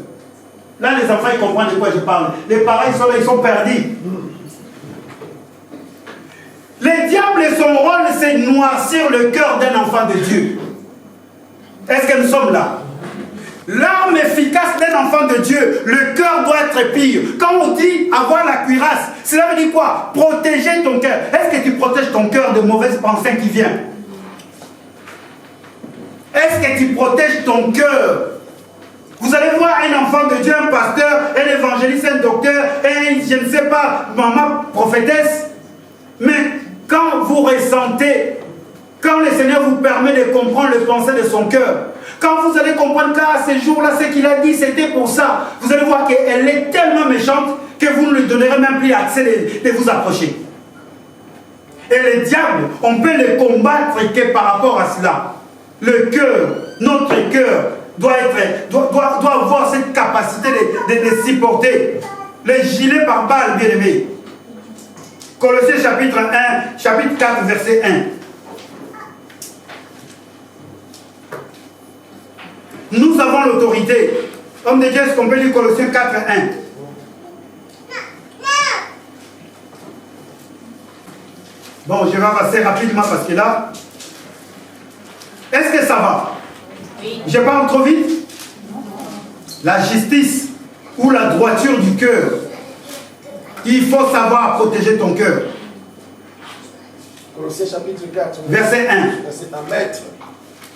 A: Là, les enfants, ils comprennent de quoi je parle. Les parents, ils sont perdus. Le diable, son rôle, c'est noircir le cœur d'un enfant de Dieu. Est-ce que nous sommes là? L'arme efficace d'un enfant de Dieu, le cœur doit être pur. Quand on dit avoir la cuirasse, cela veut dire quoi? Protéger ton cœur. Est-ce que tu protèges ton cœur de mauvaises pensées qui viennent? Est-ce que tu protèges ton cœur? Vous allez voir un enfant de Dieu, un pasteur, un évangéliste, un docteur, je ne sais pas, maman prophétesse. Mais quand vous ressentez, quand le Seigneur vous permet de comprendre les pensées de son cœur, quand vous allez comprendre qu'à ces jours-là, ce qu'il a dit, c'était pour ça, vous allez voir qu'elle est tellement méchante que vous ne lui donnerez même plus accès de vous approcher. Et le diable, on peut le combattre que par rapport à cela. Le cœur, notre cœur, doit avoir cette capacité de supporter les gilets par balles, bien aimés. Colossiens chapitre 1, chapitre 4, verset 1. Nous avons l'autorité. Homme de Dieu, est-ce qu'on peut lire Colossiens 4, 1? Bon, je vais passer rapidement parce que là, est-ce que ça va? Oui. Je parle trop vite? La justice ou la droiture du cœur. Il faut savoir protéger ton cœur.
B: Colossiens chapitre 4,
A: verset 1.
B: Verset 1. Maître,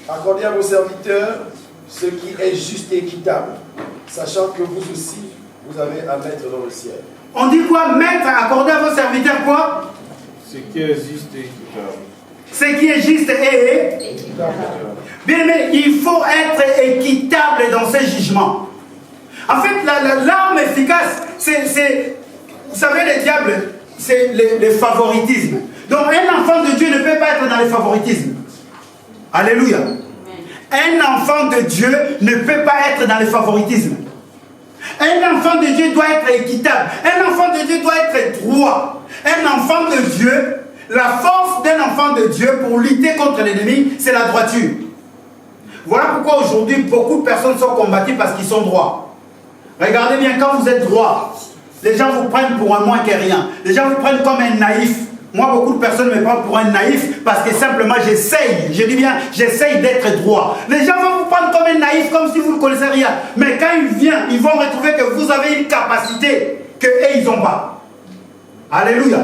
B: accordez à vos serviteurs ce qui est juste et équitable, sachant que vous aussi, vous avez à mettre dans le ciel.
A: On dit quoi? Maître, accordez à vos serviteurs quoi?
D: Ce qui est juste et équitable.
A: Ce qui est juste et équitable. Bien aimé, il faut être équitable dans ces jugements. En fait, l'arme efficace, c'est, vous savez, le diable, c'est le favoritisme. Donc, un enfant de Dieu ne peut pas être dans le favoritisme. Alléluia. Un enfant de Dieu ne peut pas être dans le favoritisme. Un enfant de Dieu doit être équitable. Un enfant de Dieu doit être droit. Un enfant de Dieu, la force d'un enfant de Dieu pour lutter contre l'ennemi, c'est la droiture. Voilà pourquoi aujourd'hui, beaucoup de personnes sont combattues parce qu'ils sont droits. Regardez bien, quand vous êtes droit, les gens vous prennent pour un moins que rien. Les gens vous prennent comme un naïf. Moi, beaucoup de personnes me prennent pour un naïf parce que simplement j'essaye, je dis bien, j'essaye d'être droit. Les gens vont vous prendre comme un naïf, comme si vous ne connaissez rien. Mais quand ils viennent, ils vont retrouver que vous avez une capacité qu'eux, ils n'ont pas. Alléluia.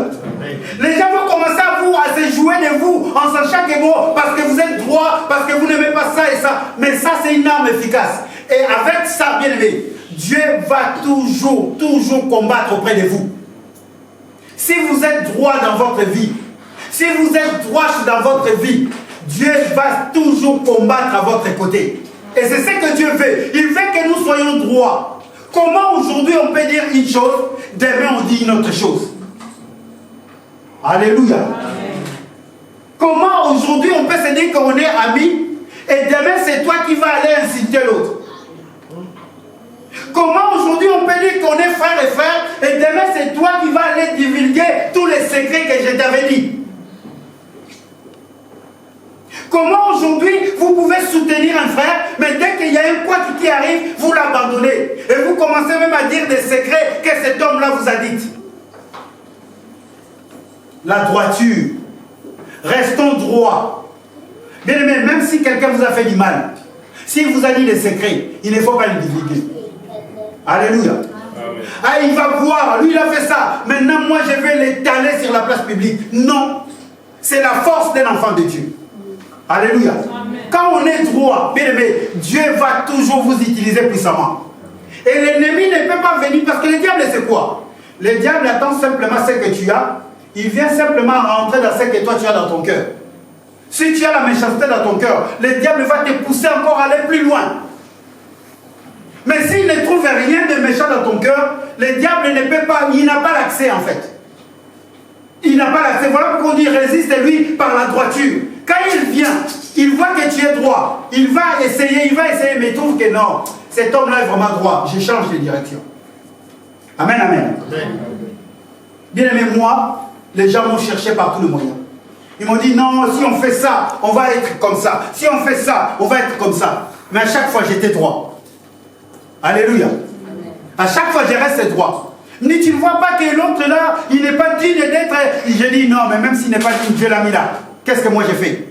A: Les gens vont commencer à se jouer de vous en sachant que bon, parce que vous êtes droit, parce que vous n'aimez pas ça et ça. Mais ça, c'est une arme efficace. Et avec ça, bien aimé, Dieu va toujours combattre auprès de vous. Si vous êtes droit dans votre vie, si vous êtes droit dans votre vie, Dieu va toujours combattre à votre côté. Et c'est ce que Dieu veut. Il veut que nous soyons droits. Comment aujourd'hui on peut dire une chose, demain on dit une autre chose? Alléluia. Amen. Comment aujourd'hui on peut se dire qu'on est amis et demain c'est toi qui vas aller insulter l'autre? Comment aujourd'hui on peut dire qu'on est frère et frère et demain c'est toi qui vas aller divulguer tous les secrets que je t'avais dit? Comment aujourd'hui vous pouvez soutenir un frère, mais dès qu'il y a un couac qui arrive, vous l'abandonnez et vous commencez même à dire des secrets que cet homme-là vous a dit? La droiture. Restons droits. Bien aimé, même si quelqu'un vous a fait du mal, s'il vous a dit des secrets, il ne faut pas les divulguer. Alléluia. Amen. Ah, il va voir, lui il a fait ça. Maintenant, moi je vais l'étaler sur la place publique. Non. C'est la force d'un enfant de Dieu. Alléluia. Amen. Quand on est droit, bien aimé, Dieu va toujours vous utiliser puissamment. Et l'ennemi ne peut pas venir parce que le diable c'est quoi? Le diable attend simplement ce que tu as. Il vient simplement rentrer dans ce que toi tu as dans ton cœur. Si tu as la méchanceté dans ton cœur, le diable va te pousser encore à aller plus loin. Mais s'il ne trouve rien de méchant dans ton cœur, le diable ne peut pas, il n'a pas l'accès en fait. Il n'a pas l'accès. Voilà pourquoi on dit résiste-lui par la droiture. Quand il vient, il voit que tu es droit. Il va essayer, mais il trouve que non, cet homme-là est vraiment droit. Je change de direction. Amen, amen. Bien aimé, moi, les gens m'ont cherché par tous les moyens. Ils m'ont dit non, si on fait ça, on va être comme ça. Si on fait ça, on va être comme ça. Mais à chaque fois, j'étais droit. Alléluia. À chaque fois, je reste droit. Mais tu ne vois pas que l'autre là, il n'est pas digne d'être. J'ai dit non, mais même s'il n'est pas digne, Dieu l'a mis là. Qu'est-ce que moi j'ai fait?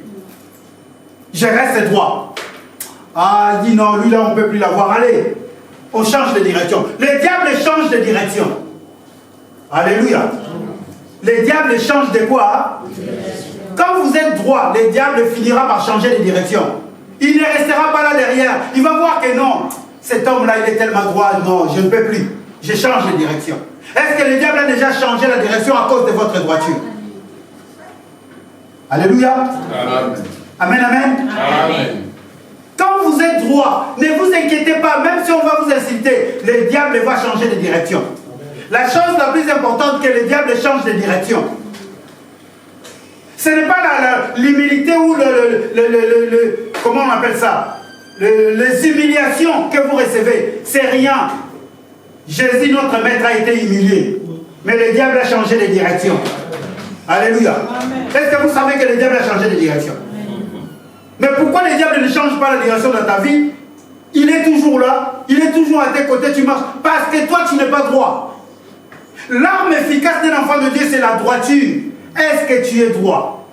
A: Je reste droit. Ah, il dit non, lui là, on ne peut plus l'avoir. Allez, on change de direction. Le diable change de direction. Alléluia. Le diable change de quoi? Quand vous êtes droit, le diable finira par changer de direction. Il ne restera pas là derrière. Il va voir que non, cet homme-là, il est tellement droit. Non, je ne peux plus. Je change de direction. Est-ce que le diable a déjà changé la direction à cause de votre droiture? Alléluia. Amen. Amen, amen. Amen. Quand vous êtes droit, ne vous inquiétez pas, même si on va vous insulter, le diable va changer de direction. La chose la plus importante, que le diable change de direction. Ce n'est pas l'humilité ou comment on appelle ça, les humiliations que vous recevez. C'est rien. Jésus, notre maître, a été humilié. Mais le diable a changé de direction. Alléluia. Est-ce que vous savez que le diable a changé de direction? Mais pourquoi le diable ne change pas la direction de ta vie? Il est toujours là. Il est toujours à tes côtés. Tu marches. Parce que toi, tu n'es pas droit. L'arme efficace d'un enfant de Dieu, c'est la droiture. Est-ce que tu es droit?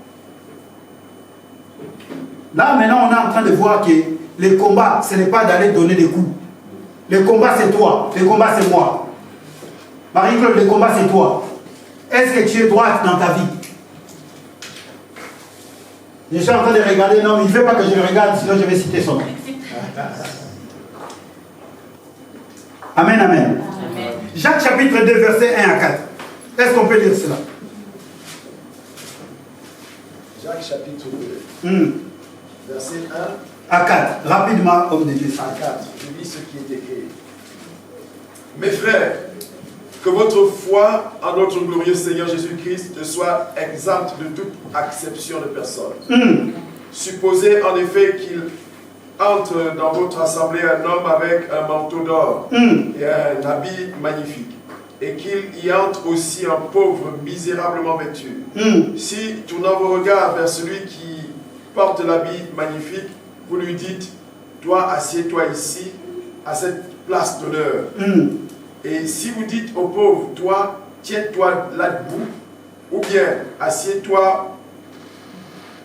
A: Là, maintenant, on est en train de voir que le combat, ce n'est pas d'aller donner des coups. Le combat, c'est toi. Le combat, c'est moi. Marie-Claude, le combat, c'est toi. Est-ce que tu es droite dans ta vie? Je suis en train de regarder. Non, il ne veut pas que je le regarde, sinon je vais citer son nom. Amen, amen. Jacques chapitre 2, versets 1 à 4. Est-ce qu'on peut lire cela?
B: Jacques chapitre 2, verset 1
A: à 4. Rapidement, homme de Dieu.
B: À 4, je lis ce qui est écrit. Mes frères, que votre foi en notre glorieux Seigneur Jésus-Christ soit exempte de toute acception de personne. Supposez en effet qu'il entre dans votre assemblée un homme avec un manteau d'or et un habit magnifique, et qu'il y entre aussi un pauvre misérablement vêtu. Si, tournant vos regards vers celui qui porte l'habit magnifique, vous lui dites, toi, assieds-toi ici, à cette place d'honneur. Et si vous dites au pauvre, toi, tiens-toi là debout, ou bien assieds-toi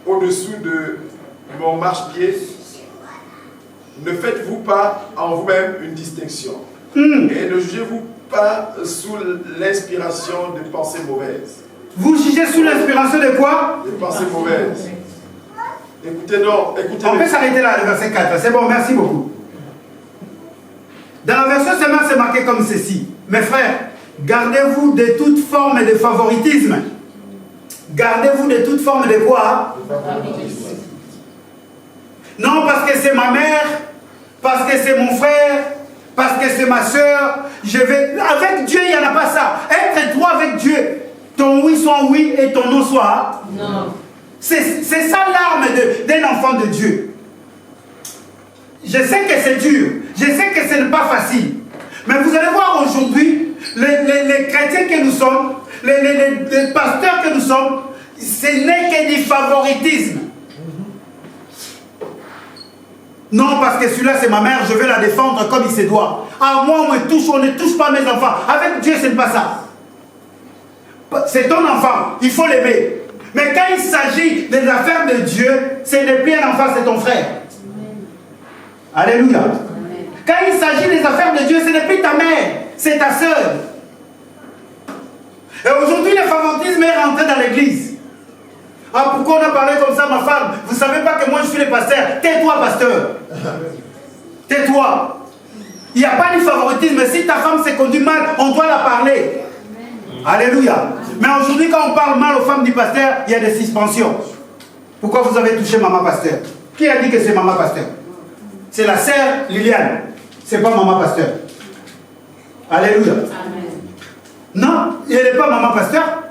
B: au-dessous de mon marchepied, ne faites-vous pas en vous-même une distinction. Et ne jugez-vous pas sous l'inspiration de pensées mauvaises.
A: Vous jugez sous l'inspiration de quoi?
B: De pensées mauvaises. Écoutez, non, écoutez.
A: On peut s'arrêter là, le verset 4. C'est bon, merci beaucoup. Dans la version seulement, c'est marqué comme ceci. Mes frères, gardez-vous de toute forme de favoritisme. Gardez-vous de toute forme de quoi? De favoritisme. Non, parce que c'est ma mère, parce que c'est mon frère, parce que c'est ma soeur. Je vais. Avec Dieu, il n'y en a pas ça. Être droit avec Dieu. Ton oui soit oui et ton non soit non. C'est ça l'arme d'un enfant de Dieu. Je sais que c'est dur. Je sais que ce n'est pas facile. Mais vous allez voir aujourd'hui, les chrétiens que nous sommes, les pasteurs que nous sommes, ce n'est que du favoritisme. Non, parce que celui-là, c'est ma mère, je vais la défendre comme il se doit. Ah, moi, on ne touche pas mes enfants. Avec Dieu, ce n'est pas ça. C'est ton enfant, il faut l'aimer. Mais quand il s'agit des affaires de Dieu, ce n'est plus un enfant, c'est ton frère. Alléluia. Quand il s'agit des affaires de Dieu, ce n'est plus ta mère, c'est ta soeur. Et aujourd'hui, le favoritisme est rentré dans l'église. Ah, pourquoi on a parlé comme ça, ma femme? Vous ne savez pas que moi je suis le pasteur. Tais-toi, pasteur. Tais-toi. Il n'y a pas de favoritisme. Si ta femme s'est conduite mal, on doit la parler. Alléluia. Mais aujourd'hui, quand on parle mal aux femmes du pasteur, il y a des suspensions. Pourquoi vous avez touché maman pasteur? Qui a dit que c'est maman pasteur? C'est la sœur Liliane. C'est pas maman pasteur. Alléluia.
C: Amen.
A: Non, elle n'est pas maman pasteur.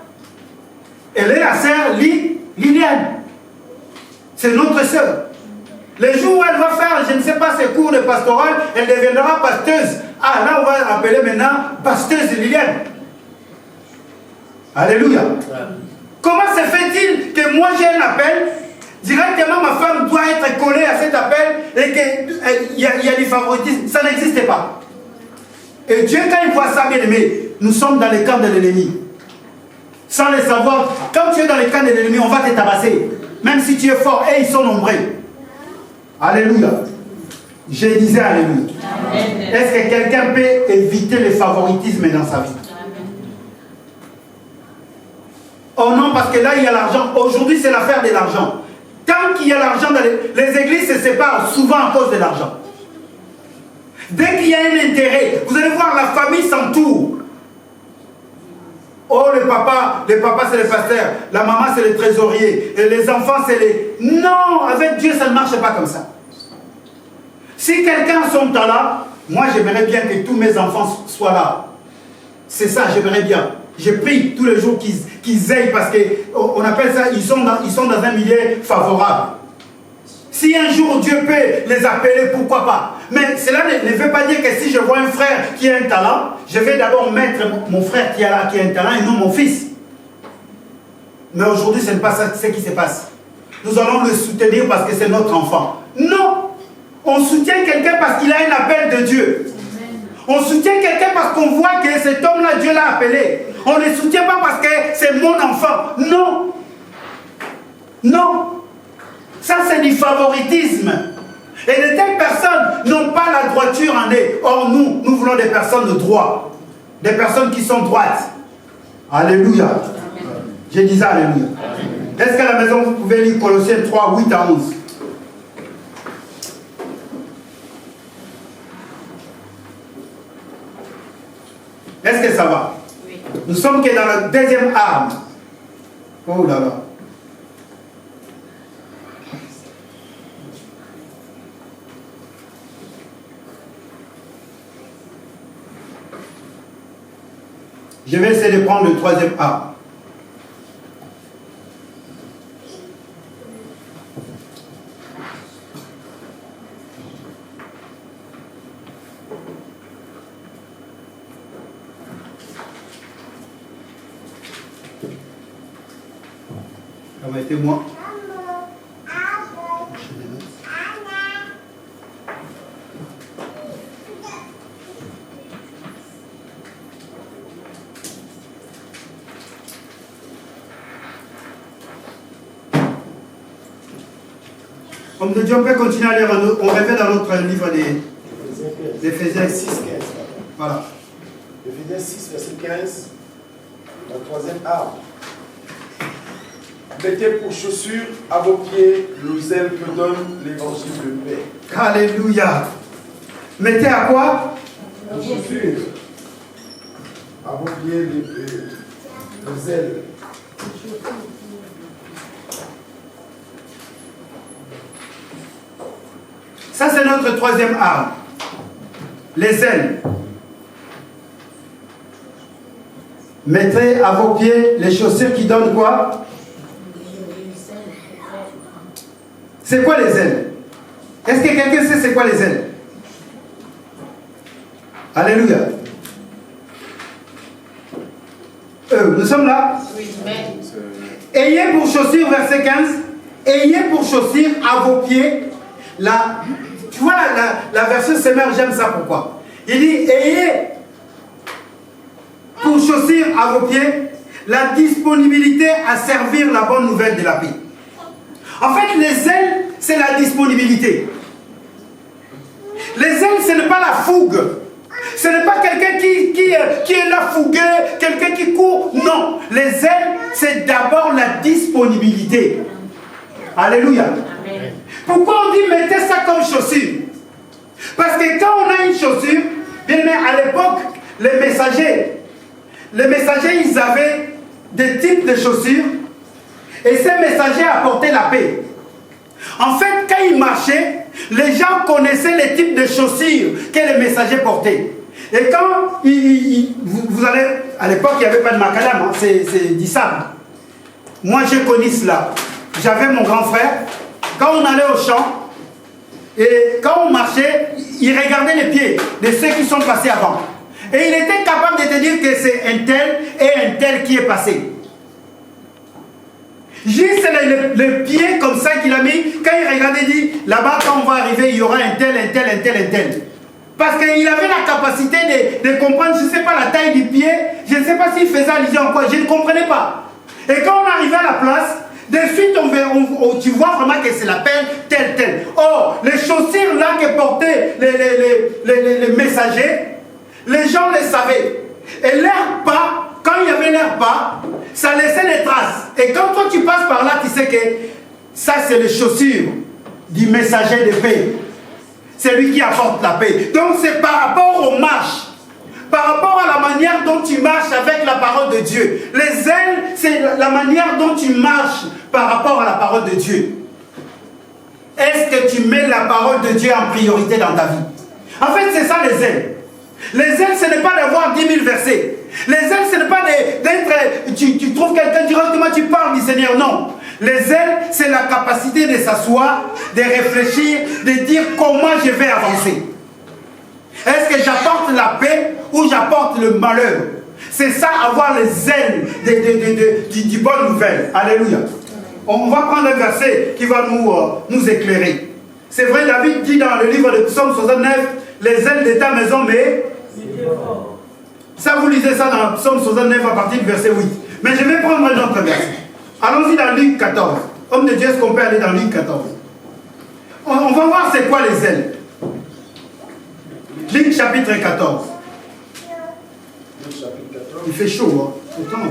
A: Elle est la sœur Liliane. C'est notre sœur. Les jours où elle va faire, je ne sais pas, ses cours de pastoral, elle deviendra pasteuse. Ah, là, on va appeler maintenant pasteuse Liliane. Alléluia. Comment se fait-il que moi j'ai un appel, directement ma femme doit être collée à cet appel et qu'il y a du favoritisme? Ça n'existe pas. Et Dieu, quand il voit ça, bien aimé, nous sommes dans le camp de l'ennemi. Sans le savoir, quand tu es dans le camp de l'ennemi, on va te tabasser. Même si tu es fort, et ils sont nombreux. Alléluia. Je disais Alléluia. Est-ce que quelqu'un peut éviter le favoritisme dans sa vie? Oh non, parce que là, il y a l'argent. Aujourd'hui, c'est l'affaire de l'argent. Tant qu'il y a l'argent, les églises se séparent souvent à cause de l'argent. Dès qu'il y a un intérêt, vous allez voir, la famille s'entoure. Oh, le papa c'est le pasteur, la maman c'est le trésorier, et les enfants c'est les... Non, avec Dieu ça ne marche pas comme ça. Si quelqu'un sont là, moi j'aimerais bien que tous mes enfants soient là. C'est ça, j'aimerais bien. Je prie tous les jours qu'ils aillent parce qu'on appelle ça, ils sont dans un milieu favorable. Si un jour Dieu peut les appeler, pourquoi pas? Mais cela ne veut pas dire que si je vois un frère qui a un talent, je vais d'abord mettre mon frère qui a un talent et non mon fils. Mais aujourd'hui, ce n'est pas ça ce qui se passe. Nous allons le soutenir parce que c'est notre enfant. Non! On soutient quelqu'un parce qu'il a un appel de Dieu. On soutient quelqu'un parce qu'on voit que cet homme-là, Dieu l'a appelé. On ne le soutient pas parce que c'est mon enfant. Non! Non! Ça, c'est du favoritisme. Et de telles personnes n'ont pas la droiture en eux. Or, nous voulons des personnes de droit. Des personnes qui sont droites. Alléluia. Je disais Alléluia. Est-ce qu'à la maison, vous pouvez lire Colossiens 3, 8 à 11? Est-ce que ça va? Oui. Nous sommes que dans la deuxième arme. Oh là là. Je vais essayer de prendre le troisième arme. Permettez-moi. Homme de Dieu, on peut continuer à lire, on revient dans notre livre d'Éphésiens 6, 15. Voilà.
B: Éphésiens 6, verset 15, la troisième arme. Mettez pour chaussure à vos pieds le zèle que donne l'évangile de paix.
A: Alléluia. Mettez à quoi?
B: Pour chaussure à vos pieds le zèle.
A: Ça, c'est notre troisième arme. Les ailes. Mettez à vos pieds les chaussures qui donnent quoi? C'est quoi les ailes? Est-ce que quelqu'un sait c'est quoi les ailes? Alléluia. Nous sommes là? Ayez pour chaussure, verset 15, ayez pour chaussure à vos pieds tu vois la version Semeur, j'aime ça, pourquoi? Il dit, ayez pour chaussure à vos pieds la disponibilité à servir la bonne nouvelle de la paix. En fait, les ailes, c'est la disponibilité. Les ailes, ce n'est pas la fougue. Ce n'est pas quelqu'un qui est là fougueux, quelqu'un qui court. Non, les ailes, c'est d'abord la disponibilité. Alléluia. Amen. Pourquoi on dit mettez ça comme chaussure? Parce que quand on a une chaussure, bien mais à l'époque, les messagers, les messagers, ils avaient des types de chaussures et ces messagers apportaient la paix. En fait, quand ils marchaient, les gens connaissaient les types de chaussures que les messagers portaient. Et quand vous allez, à l'époque, il n'y avait pas de macadam, hein, c'est du sable. Moi, j'ai connu cela. J'avais mon grand frère. Quand on allait au champ, et quand on marchait, il regardait les pieds de ceux qui sont passés avant. Et il était capable de te dire que c'est un tel et un tel qui est passé. Juste le pied comme ça qu'il a mis, quand il regardait, il dit, là-bas, quand on va arriver, il y aura un tel, un tel, un tel, un tel. Parce qu'il avait la capacité de comprendre, je ne sais pas la taille du pied, je ne sais pas s'il faisait allusion à quoi, je ne comprenais pas. Et quand on arrivait à la place, de suite, tu vois vraiment que c'est la pelle telle, telle. Or, les chaussures là que portaient les messagers, les gens les savaient. Et leur pas, quand il y avait leur pas, ça laissait des traces. Et quand toi tu passes par là, tu sais que ça c'est les chaussures du messager de paix. C'est lui qui apporte la paix. Donc c'est par rapport aux marches, par rapport à la manière dont tu marches avec la parole de Dieu. Les ailes, c'est la manière dont tu marches par rapport à la parole de Dieu. Est-ce que tu mets la parole de Dieu en priorité dans ta vie? En fait, c'est ça les ailes. Les ailes, ce n'est pas d'avoir 10 000 versets. Les ailes, ce n'est pas d'être... Tu trouves quelqu'un directement, tu parles du Seigneur. Non. Les ailes, c'est la capacité de s'asseoir, de réfléchir, de dire comment je vais avancer. Est-ce que j'apporte la paix ou j'apporte le malheur? C'est ça, avoir les ailes du bonne nouvelle. Alléluia. On va prendre un verset qui va nous éclairer. C'est vrai, David dit dans le livre de Psaume 69, les ailes de ta maison, mais... Ça, vous lisez ça dans Psaume 69 à partir du verset 8. Mais je vais prendre un autre verset. Allons-y dans Luc 14. Homme de Dieu, est-ce qu'on peut aller dans Luc 14? On va voir c'est quoi les ailes. Luc chapitre 14. Il fait chaud, hein? Pourtant.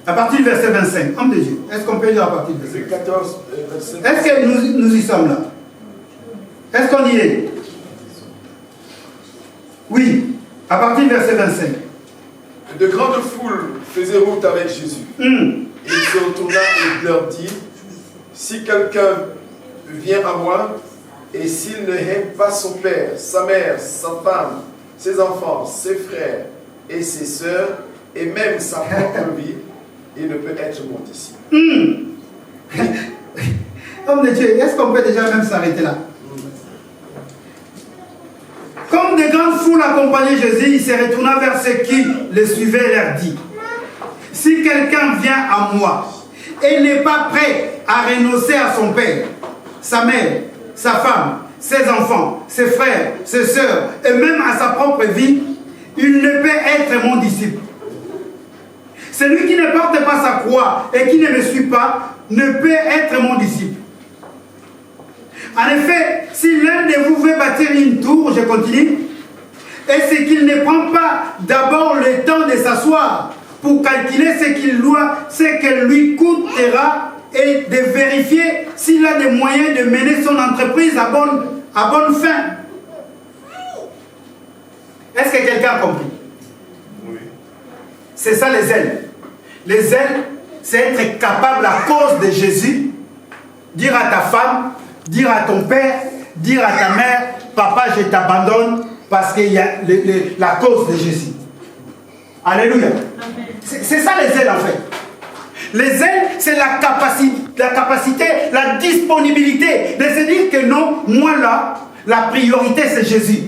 A: À partir du verset 25, homme de Dieu, est-ce qu'on peut lire à partir du verset
B: 14, verset 25.
A: Est-ce que nous y sommes là? Est-ce qu'on y est? Oui, à partir du verset 25.
B: De grandes foules faisaient route avec Jésus. Il se retourna et leur dit, si quelqu'un vient à moi, et s'il ne aime pas son père, sa mère, sa femme, ses enfants, ses frères et ses sœurs, et même sa propre vie, il ne peut être mon disciple.
A: Homme de Dieu, est-ce qu'on peut déjà même s'arrêter là? Comme de grandes foules accompagnaient Jésus, il se retourna vers ceux qui le suivaient et leur dit, si quelqu'un vient à moi et n'est pas prêt à renoncer à son père, sa mère, sa femme, ses enfants, ses frères, ses sœurs, et même à sa propre vie, il ne peut être mon disciple. Celui qui ne porte pas sa croix et qui ne me suit pas ne peut être mon disciple. En effet, si l'un de vous veut bâtir une tour, je continue, et c'est qu'il ne prend pas d'abord le temps de s'asseoir pour calculer ce que lui coûtera et de vérifier s'il a des moyens de mener son entreprise à bonne fin. Est-ce que quelqu'un a compris?
D: Oui.
A: C'est ça les ailes. Les ailes, c'est être capable à cause de Jésus, dire à ta femme, dire à ton père, dire à ta mère, papa, je t'abandonne parce qu'il y a la cause de Jésus. Alléluia. C'est ça les ailes en fait. Les ailes, c'est la capacité, la disponibilité de se dire que non, moi là, la priorité c'est Jésus.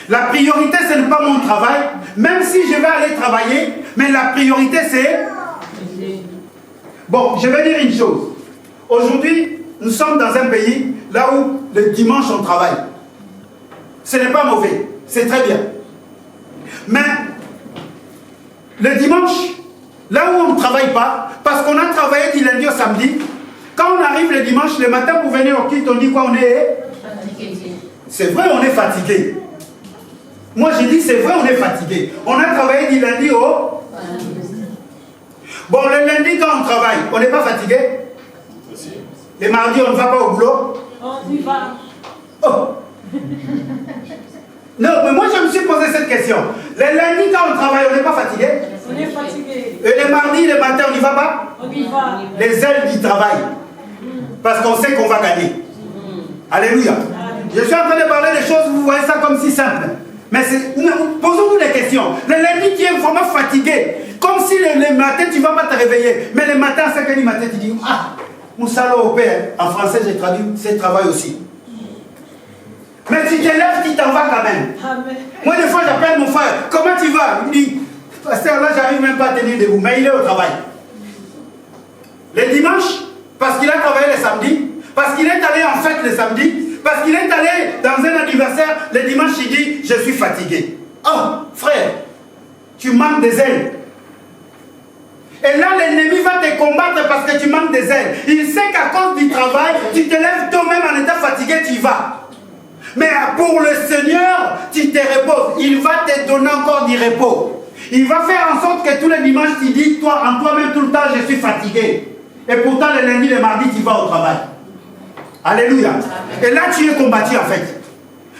A: La priorité, ce n'est pas mon travail, même si je vais aller travailler, mais la priorité, c'est... Bon, je vais dire une chose. Aujourd'hui, nous sommes dans un pays, là où le dimanche, on travaille. Ce n'est pas mauvais, c'est très bien. Mais, le dimanche, là où on ne travaille pas, parce qu'on a travaillé du lundi au samedi, quand on arrive le dimanche, le matin pour venir au culte, on dit quoi? On est... C'est vrai, on est fatigué. Moi, je dis, c'est vrai, on est fatigué. On a travaillé du lundi au... Bon, le lundi, quand on travaille, on n'est pas fatigué? Les mardis, on ne va pas au boulot.
C: On y va.
A: Oh. Non, mais moi je me suis posé cette question. Les lundis, quand on travaille, on n'est pas fatigué.
C: On est fatigué.
A: Et les mardis, les matins, on n'y va pas.
C: On y va.
A: Les ailes du travail. Parce qu'on sait qu'on va gagner. Alléluia. Je suis en train de parler des choses, vous voyez ça comme si simple. Mais posons-nous des questions. Les lundis, tu es vraiment fatigué. Comme si les matins, tu ne vas pas te réveiller. Mais les matins, à 5h du matin, tu dis, ah, Moussalo au père. En français, j'ai traduit, c'est travail aussi. Mais tu te lèves, tu t'en vas quand même.
C: Amen.
A: Moi, des fois, j'appelle mon frère. Comment tu vas? Il me dit, pasteur, là, j'arrive même pas à tenir debout. Mais il est au travail. Les dimanches, parce qu'il a travaillé les samedis, parce qu'il est allé en fête les samedis, parce qu'il est allé dans un anniversaire, le dimanche, il dit, je suis fatigué. Oh, frère, tu manques des ailes. Et là, l'ennemi va te combattre parce que tu manques des ailes. Il sait qu'à cause du travail, tu te lèves toi-même en état fatigué, tu y vas. Mais pour le Seigneur, tu te reposes. Il va te donner encore du repos. Il va faire en sorte que tous les dimanches, tu dis, toi, en toi-même tout le temps, je suis fatigué. Et pourtant, le lundi, le mardi, tu vas au travail. Alléluia. Et là, tu es combattu en fait.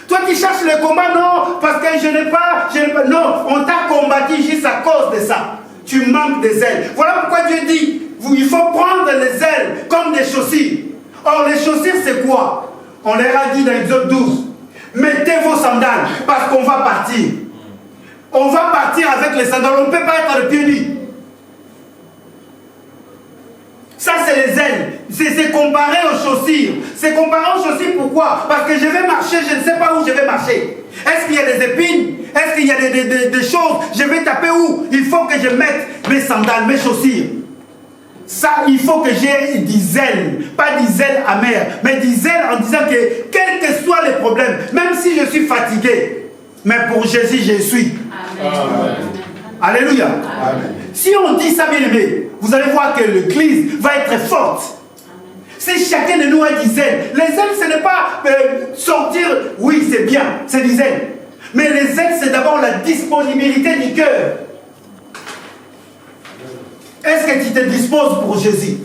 A: Toi qui cherches le combat, non, parce que je n'ai pas. Non, on t'a combattu juste à cause de ça. Tu manques des ailes. Voilà pourquoi Dieu dit, il faut prendre les ailes comme des chaussures. Or, les chaussures, c'est quoi? On leur a dit dans Exode 12, mettez vos sandales parce qu'on va partir. On va partir avec les sandales, on ne peut pas être le pied nu. Ça, c'est les ailes. C'est comparé aux chaussures. C'est comparé aux chaussures, pourquoi? Parce que je vais marcher, je ne sais pas où je vais marcher. Est-ce qu'il y a des épines? Est-ce qu'il y a des choses? Je vais taper où? Il faut que je mette mes sandales, mes chaussures. Ça, il faut que j'ai des ailes. Pas des ailes amères, mais des ailes en disant que, quels que soient les problèmes, même si je suis fatigué, mais pour Jésus, je suis.
C: Amen.
B: Amen.
A: Alléluia.
B: Amen.
A: Si on dit ça, bien aimé, vous allez voir que l'Église va être forte. Si chacun de nous a des ailes, les ailes, ce n'est pas sortir, oui, c'est bien, c'est des ailes. Mais les ailes, c'est d'abord la disponibilité du cœur. Est-ce que tu te disposes pour Jésus?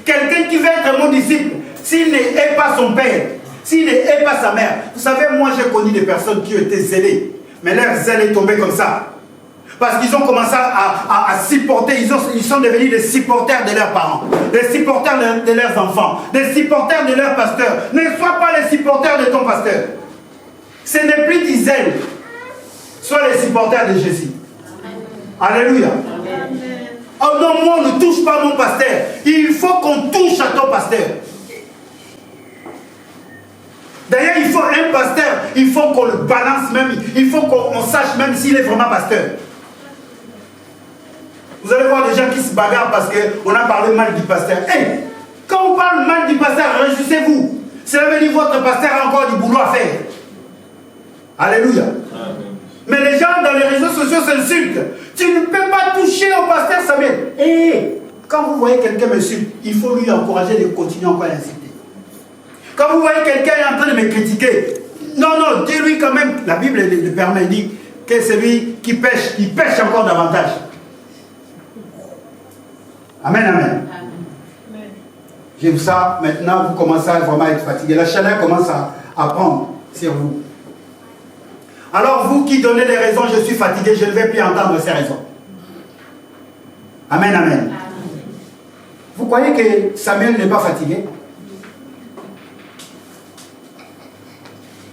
A: Quelqu'un qui veut être mon disciple, s'il n'est pas son père, s'il n'est pas sa mère. Vous savez, moi j'ai connu des personnes qui ont été zélées, mais leur zèle est tombé comme ça. Parce qu'ils ont commencé à supporter, ils sont devenus des supporters de leurs parents, des supporters de leurs enfants, des supporters de leurs pasteurs. Ne sois pas les supporters de ton pasteur. Ce n'est plus des ailes. Sois les supporters de Jésus. Alléluia. Oh non, moi on ne touche pas mon pasteur. Il faut qu'on touche à ton pasteur. D'ailleurs, il faut un pasteur, il faut qu'on le balance même, il faut qu'on sache même s'il est vraiment pasteur. Vous allez voir des gens qui se bagarrent parce qu'on a parlé mal du pasteur. Hey, quand on parle mal du pasteur, réjouissez-vous. Cela veut dire que votre pasteur a encore du boulot à faire. Alléluia. Amen. Mais les gens dans les réseaux sociaux s'insultent. Tu ne peux pas toucher au pasteur Samuel. Et quand vous voyez quelqu'un m'insulte, il faut lui encourager de continuer encore à insulter. Quand vous voyez quelqu'un en train de me critiquer, non, dis-lui quand même, la Bible le permet, dit que celui qui pêche, il pêche encore davantage. Amen, amen. J'aime ça, maintenant vous commencez à vraiment être fatigué. La chaleur commence à prendre sur vous. Alors vous qui donnez des raisons, je suis fatigué, je ne vais plus entendre ces raisons. Amen, amen. Vous croyez que Samuel n'est pas fatigué?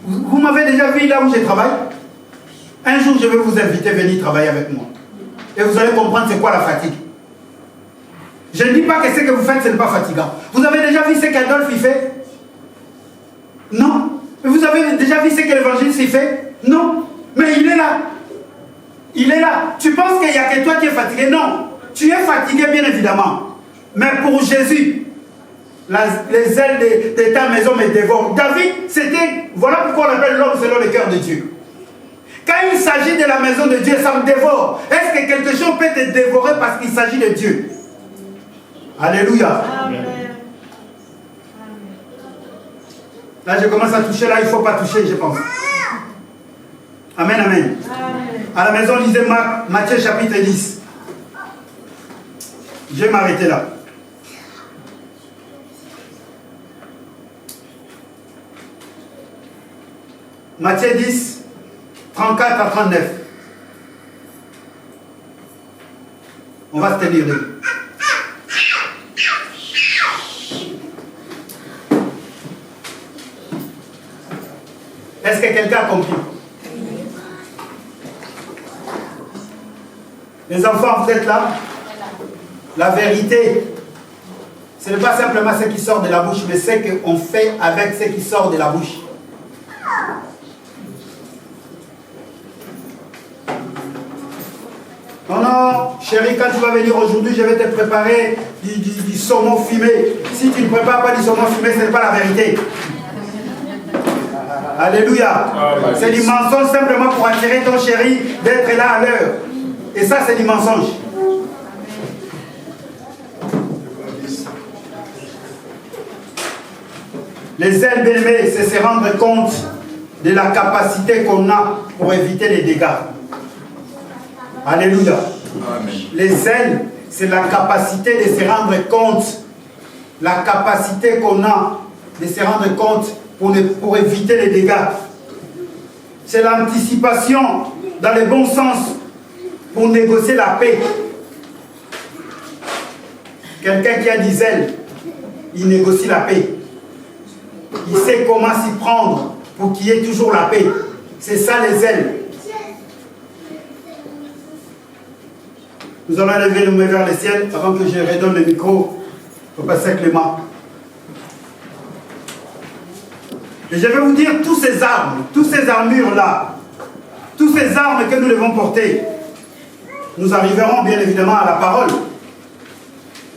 A: Vous m'avez déjà vu là où je travaille? Un jour, je vais vous inviter à venir travailler avec moi. Et vous allez comprendre c'est quoi la fatigue. Je ne dis pas que ce que vous faites, ce n'est pas fatigant. Vous avez déjà vu ce qu'Adolphe il fait? Non. Vous avez déjà vu ce que l'évangéliste il fait? Non. Mais il est là. Il est là. Tu penses qu'il n'y a que toi qui es fatigué? Non. Tu es fatigué, bien évidemment. Mais pour Jésus, les ailes de ta maison me dévorent. David, c'était... Voilà pourquoi on appelle l'homme selon le cœur de Dieu. Quand il s'agit de la maison de Dieu, ça me dévore. Est-ce que quelque chose peut te dévorer parce qu'il s'agit de Dieu? Alléluia. Amen. Là, je commence à toucher. Là, il ne faut pas toucher, je pense. Amen, amen. À la maison, lisez Matthieu chapitre 10. Je vais m'arrêter là. Matthieu 10, 34 à 39. On va se tenir là. Est-ce que quelqu'un a compris? Les enfants, vous êtes là? La vérité, ce n'est pas simplement ce qui sort de la bouche, mais ce qu'on fait avec ce qui sort de la bouche. Non, non, chérie, quand tu vas venir aujourd'hui, je vais te préparer du saumon fumé. Si tu ne prépares pas du saumon fumé, ce n'est pas la vérité. Alléluia. C'est du mensonge simplement pour attirer ton chéri d'être là à l'heure. Et ça, c'est du mensonge. Les zèles bien-aimés, c'est se rendre compte de la capacité qu'on a pour éviter les dégâts. Alléluia. Amen. Les zèles, c'est la capacité de se rendre compte, la capacité qu'on a de se rendre compte pour éviter les dégâts. C'est l'anticipation dans le bon sens pour négocier la paix. Quelqu'un qui a des zèles, il négocie la paix. Il sait comment s'y prendre pour qu'il y ait toujours la paix. C'est ça les zèles. Nous allons lever nos mains vers le ciel avant que je redonne le micro au pasteur Clément. Et je vais vous dire tous ces armes, toutes ces armures-là, toutes ces armes que nous devons porter. Nous arriverons bien évidemment à la parole.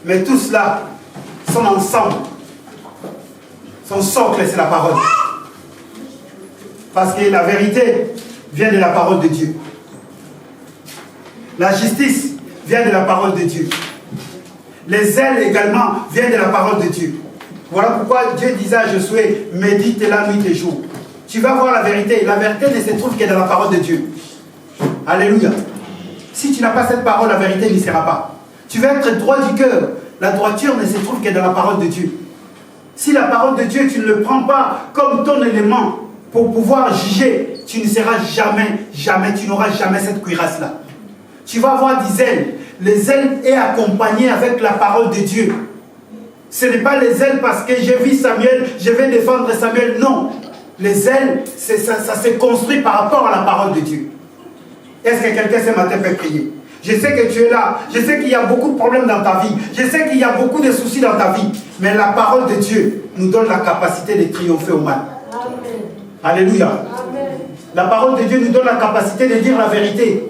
A: Mais tout cela sont ensemble. Son socle, c'est la parole. Parce que la vérité vient de la parole de Dieu. La justice vient de la parole de Dieu. Les ailes également viennent de la parole de Dieu. Voilà pourquoi Dieu disait à Josué, médite la nuit et jour. Tu vas voir la vérité. La vérité ne se trouve que dans la parole de Dieu. Alléluia. Si tu n'as pas cette parole, la vérité n'y sera pas. Tu vas être droit du cœur. La droiture ne se trouve que dans la parole de Dieu. Si la parole de Dieu, tu ne le prends pas comme ton élément pour pouvoir juger, tu ne seras jamais, tu n'auras jamais cette cuirasse-là. Tu vas avoir des ailes. Les ailes est accompagnées avec la parole de Dieu. Ce n'est pas les ailes parce que j'ai vu Samuel, je vais défendre Samuel. Non. Les ailes, ça se construit par rapport à la parole de Dieu. Est-ce que quelqu'un ce matin peut prier? Je sais que tu es là. Je sais qu'il y a beaucoup de problèmes dans ta vie. Je sais qu'il y a beaucoup de soucis dans ta vie. Mais la parole de Dieu nous donne la capacité de triompher au mal. Amen. Alléluia. Amen. La parole de Dieu nous donne la capacité de dire la vérité.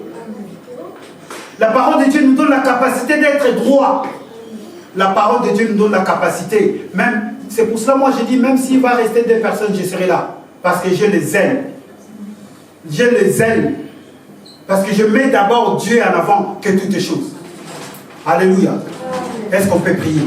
A: La parole de Dieu nous donne la capacité d'être droit. La parole de Dieu nous donne la capacité. Même, c'est pour cela, moi, je dis, même s'il va rester deux personnes, je serai là. Parce que j'ai les ailes. J'ai les ailes. Parce que je mets d'abord Dieu en avant que toutes choses. Alléluia. Est-ce qu'on peut prier?